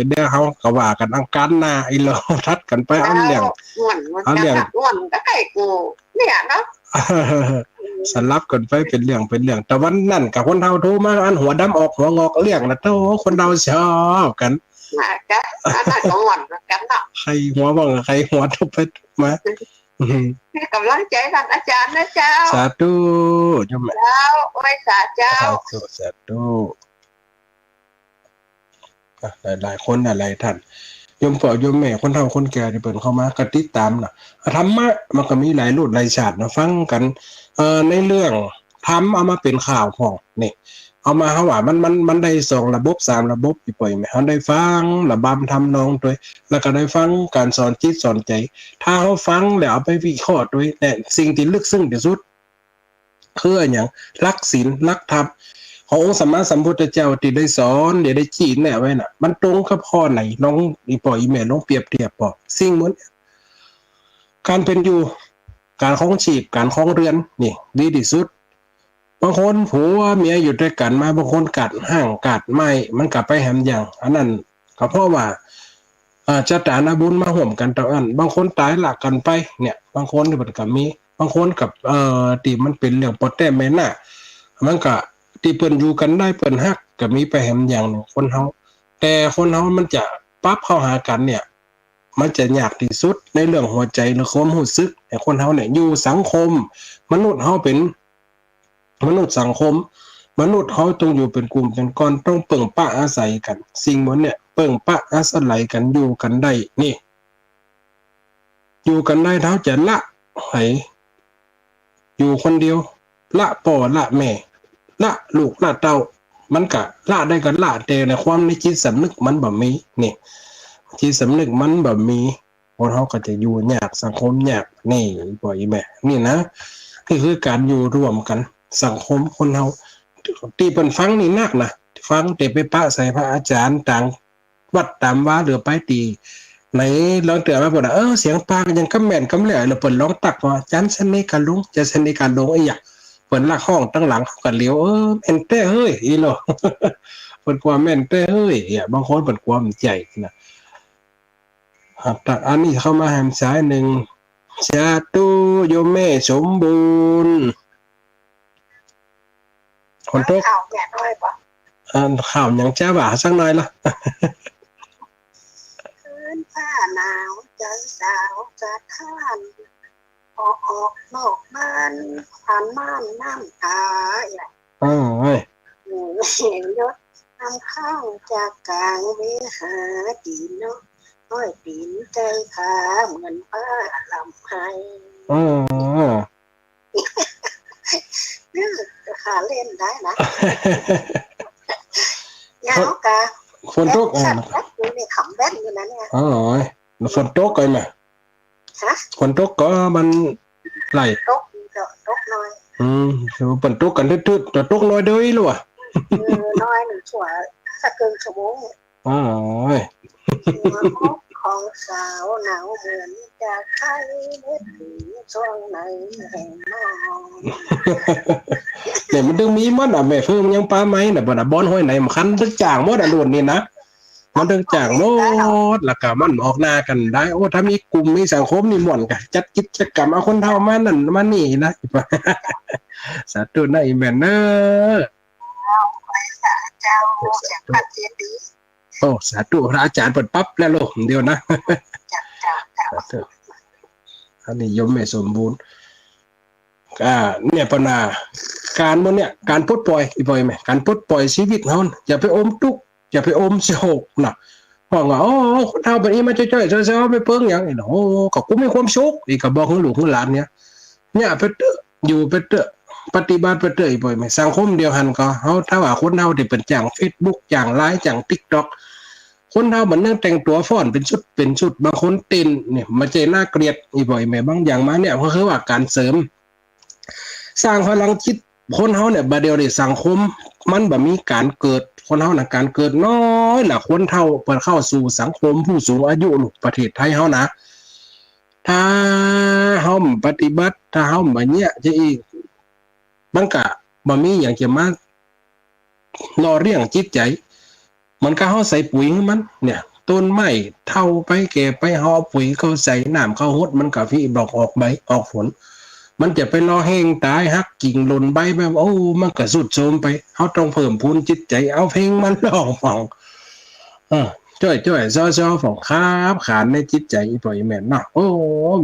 เดี๋ยวเฮาก็ว่ากันอังการหน้าไอ้เราทัดกันไปอันเลี้ยงอันเลี้ยงก็ใกล้กูเนี่ยเนาะสลับกันไปเป็นเรื่องแต่วันนั้นกับคนเฮาโทรมาอันหัวดำออกหัวงอกเลี้ยงนะโตคนเราชอบกันจ้ะอันนั้นก็หวังกันเนาะใครหัวบ้างใครหัวทุบไปมาให้กำลังใจท่านอาจารย์นะเจ้าสาธุโยมเจ้าไว้สาเจ้าสาธุหลายคนหลายท่านโยมพ่อโยมแม่คนเฒ่าคนแก่ที่เปิ่นเข้ามากติดตามน่ะธรรมะมันก็มีหลายรูปหลายชาตินะฟังกันในเรื่องธรรมเอามาเป็นข่าวพ้องนี่เอามาเฮาว่ามันได้2ระบบ3ระบบอีปล่อยแม่เฮาได้ฟังระบำทำนองด้วยแล้วก็ได้ฟังการสอนจิตสอนใจถ้าเฮาฟังแล้วเอาไปวิเคราะห์ด้วยแต่สิ่งที่ลึกซึ้งที่สุดคือหยังหลักศีลหลักธรรมขององค์สัมมาสัมพุทธเจ้าที่ได้สอนได้ชี้แนะไว้น่ะมันตรงกับข้อไหนน้องอีปล่อยแม่ลองเปรียบเทียบบ่สิ่งเหมือนการเป็นอยู่การครองชีพการครองเรือนนี่ดีที่สุดบางคนผัวเมียอยู่ด้วยกันมาบางคนกัดห้างกัดไม้มันกลับไปแหมอย่างอันนั้นก็เพราะว่าจะตานาบุญมาห่วมกันตอนนั้นบางคนตายหลักกันไปเนี่ยบางคนที่มันก็มีบางคนกับที่มันเป็นเรื่องปอแต่แม่น่ะมันก็ที่เปิ้นอยู่กันได้เปิ้นฮักก็มีไปแหมอย่างนึงคนเฮาแต่คนเฮามันจะปรับเข้าหากันเนี่ยมันจะยากที่สุดในเรื่องหัวใจหรือความรู้สึกแต่คนเฮาเนี่ยอยู่สังคมมนุษย์เฮาเป็นมนุษย์สังคมมนุษย์เขาต้องอยู่เป็นกลุ่มเป็นก้อนต้องเปิ่งปะอาศัยกันสิ่งเหล่านี้เปิ่งปะอาศัยกันอยู่กันได้นี่อยู่กันได้เท่าจะละให้อยู่คนเดียวละพ่อละแม่ละลูกละเต้ามันก็ละได้กันละแต่ในความในจิตสำนึกมันบ่มีนี่จิตสำนึกมันบ่มีคนเฮาก็จะอยู่ยากสังคมยากนี่บ่อีแม่นี่นะนี่คือการอยู่ร่วมกันสังคมคนเฮาที่เพิ่นฟังนี่นักนะฟังแต่ไปปะใส่พระอาจารย์ต่างวัดตามว่าหรือไปตีไหนลองเตือนมาบ่ล่ะเสียงปากยังกำแม่นกำแหล่แล้วเพิ่นร้องตักว่าจันสนิกันลุงจะสนิกันลงอีหยังเพิ่นลักห้องตั้งหลังเขาก็เลี้ยวแม่นแต่เฮ้ยอีโลเพิ่นกว่าแม่นแต่เฮ้ยบางคนเพิ่นกว่ามันใจนะแต่อันนี้เข้ามาแหมสายนึงสาธุโยมแม่สมบูรณ์คนโตข่าวแก่ด้วยป่ะข่าวอย่างจ้าบ่าสักหน่อยละคืนผ้าหนาวใจสาวจะท่านออกนอกบ้านผ่านม่านน้ำตาเฮ้ยเห็นยศ นำข้างจากกลางเวหาตีนเนาะน้อยตีนใจขาเหมือนผ้าลำไห้ อ๋อ นี่ขาเล่นได้นะยาวกะ ฝนตก สัตว์รักอยู่ในขำแว่นอยู่นั้นเนี่ย อ๋อฝนตกไงแม่ ฮะ ฝนตกก็มันไหล ตกตกน้อย ฝนตกกันทึดๆแต่ตกน้อยเด้อหรอ น้อยหนึ่งชั่วสักเกินชั่วโมง อ๋อ หัวอกของสาวหนาวเหมือนจะไข้เม็ดถึงช่วงไหนแห่งมอง เนี่ยมันดึงมีมันอ่ะแม่เพิ่มยังปลาไหมน่ะบ่น่ะบอนห้อยไหนมันคันดึกจางหมดอ่ะรุ่นนี้นะมันดึกจางหมดแล้วก็มันออกหน้ากันได้โอ้ถ้ามีกลุ่มมีสังคมนี่ม่วนก็จัดกิจกรรมเอาคนเฒ่ามานั่นมานี่นะ สาธุนะอีแม่เด้อ เจ้าจากพัดเจดี โอ้สาธุพระอาจารย์เปิดปั๊บแล้วโลกเดียวนะ จาก สาธุอันนี้ยมไม่สมบูรณ์เนี่ยปนาการมันเนี่ยการปลดปล่อยอีปล่อยไหมการปลดปล่อยชีวิตเขาอย่าไปอมทุกข์อย่าไปอมโศกนะว่าไงอ๋อคนเฒ่าแบบนี้มาจ่อยๆเช้าๆไม่เปิ้งอย่างนี้โอ้ก็กูมีความสุขอีกก็บอกให้ลูกให้หลานเนี่ยไปเตอะอยู่ไปเตอะปฏิบัติไปเตอะอีปล่อยไหมสังคมเดียวกันก็เขาถ้าว่าคนเฒ่าที่เป็นจ้าง Facebook จ้าง LINE จ้าง TikTok คนเฒ่ามันนั่งแต่งตัวฟ้อนเป็นชุดบางคนเต้นเนี่ยมาใจน่าเกลียดอีบ่อยแม่บางอย่างมาเนี่ยก็คือว่าการเสริมสร้างพลังจิตคนเฮาเนี่ยบัดเดียวนี่สังคมมันบ่มีการเกิดคนเฮาน่ะการเกิดน้อยล่ะคนเฒ่าเปิดเข้าสู่สังคมผู้สูงอายุลูกประเทศไทยเฮานะถ้าเฮาปฏิบัติถ้าเฮาบ่เนี่ยจะอีกมันก็บ่มีหยังจะมารอเลี้ยงจิตใจมันก็เฮาใส่ปุ๋ยให้มันเนี่ยต้นไม้เฒ่าไปแก่ไปเฮาเอาปุ๋ยเข้าใส่น้ำเข้าฮดมันก็ฟิดอกออกใบออกผลมันจะไปรอแห้งตายหักกิ่งหล่นใบแบบโอ้มันก็สุดโทรมไปเฮาต้องเพิ่มพูนจิตใจเอาเพลงมันร้องฟังจ้อยๆซ้อๆของครับขานในจิตใจอีปล่อยแม่นเนาะโอ้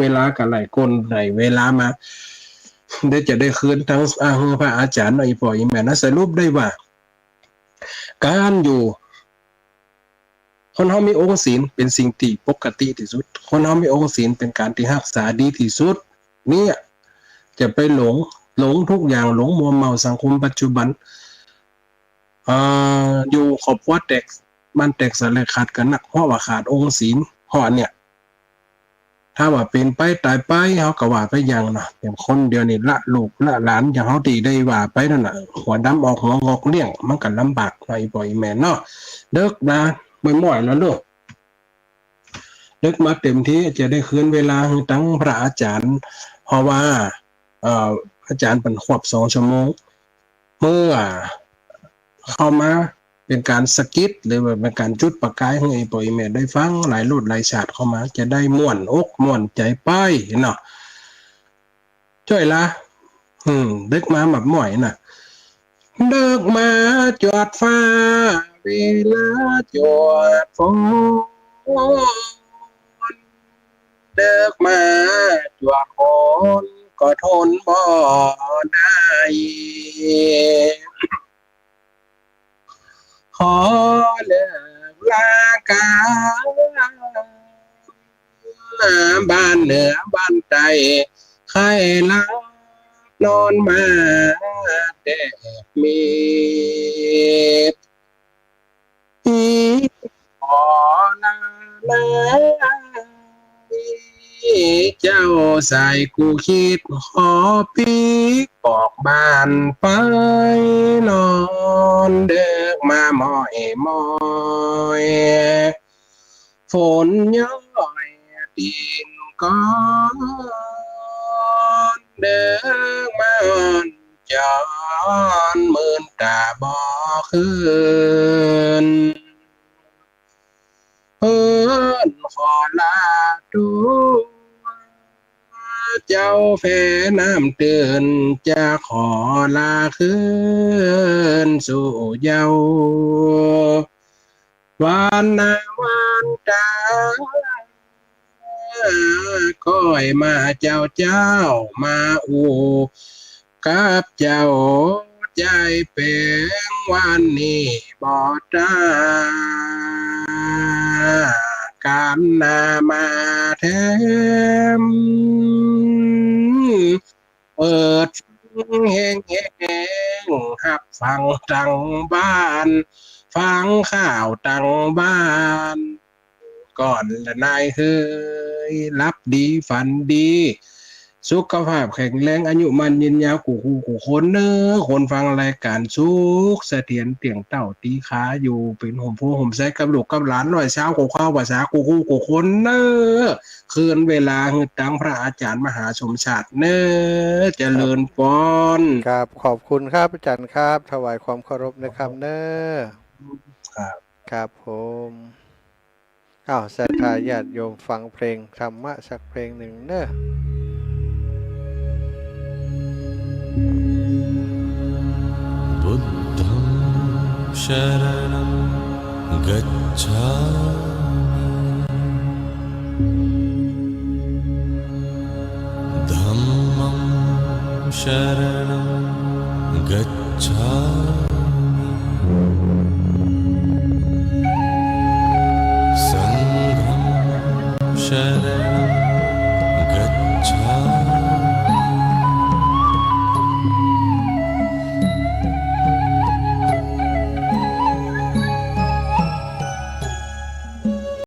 เวลาก็ไหลก้นไหลเวลามาได้จะได้คืนทั้งพระอาจารย์อีปล่อยแม่นนะสรุปได้ว่าการอยู่คนเฮามีองค์ศีลเป็นสิ่งที่ปกติที่สุดคนเฮามีองค์ศีลเป็นการที่รักษาดีที่สุดเนี่ยจะไปหลงทุกอย่างหลงมัวเมาสังคมปัจจุบันอยู่ครอบครัวแตกมันแตกสลายขาดกันนักเพราะว่าขาดองค์ศีลเพราะเนี่ยถ้าว่าเป็นไปตายไปเฮาก็ว่าไปอย่างเนาะอย่างคนเดียวนี่ละลูกละหลานอย่างเฮาตีได้ว่าไปนั่นน่ะหัวดำออกหัวงอกเลี้ยงมันก็ลำบากหน่อยบ่อยแม่เนาะเลิกนะไม่หม่อยแล้วลูกเลิกมาเต็มที่จะได้คืนเวลาให้ตั้งพระอาจารย์เพราะว่าอาจารย์เป็นควบ2 ชั่วโมงเมื่อเข้ามาเป็นการสกิดหรือว่าเป็นการจุดประกายให้ไอ้ปอยแม่ได้ฟังหลายรูปหลายชาติเข้ามาจะได้ม่วนอกม่วนใจป้ายเนาะช่วยละเลิกมาแบบหม่อยน่ะเลิกมาจอดฟ้าเวลาจอดฝนเลิกมาจอดฝนก็ทนบ่ได้ขอเลิกลากาบ้านเหนือบ้านใต้ใครลับนอนมาแดดมีขอลาเจ้าใส่กูคิดขอปีกบอกบ้านไปนอนเด็กมาหมอยฝนย้อยดินก้อนเด็กมาจอนหมื่นตาบ่คืนเพิ่นขอลาดูเจ้าแผ่น้ำเตือนจะขอลาคืนสู่เย้าวันนาวันตาก้อยมาเจ้ามาอูกับเจ้า ใจเป่งวันนี้บอดจ้าการนามาแทมเปิดแห้งแห้งหับฟังตังบ้านฟังข่าวตังบ้านก่อนละนายเฮ้ยรับดีฝันดีสุขภาพแข็งแรงอายุมันยืนยาวกูคู่กูคนเนอคนฟังรายการสุขเสถียรเตียงเต่าตีขาอยู่เป็นห่มผู้ห่มใส่กับลูกกับหลานหน่อยเช้ากูเข้าภาษากูคู่กูคนเนอคืนเวลาหืดตังพระอาจารย์มหาสมชาติเนอเจริญพร ครับขอบคุณครับอาจารย์ครับถวายความเคารพนะครับเนอ ครับ ครับผมอ้าวศรัทธาญาติโยมฟังเพลงธรรมะสักเพลงหนึ่งเนอะ बुद्धं शरणं गच्छामि धम्मं शरणं गच्छामि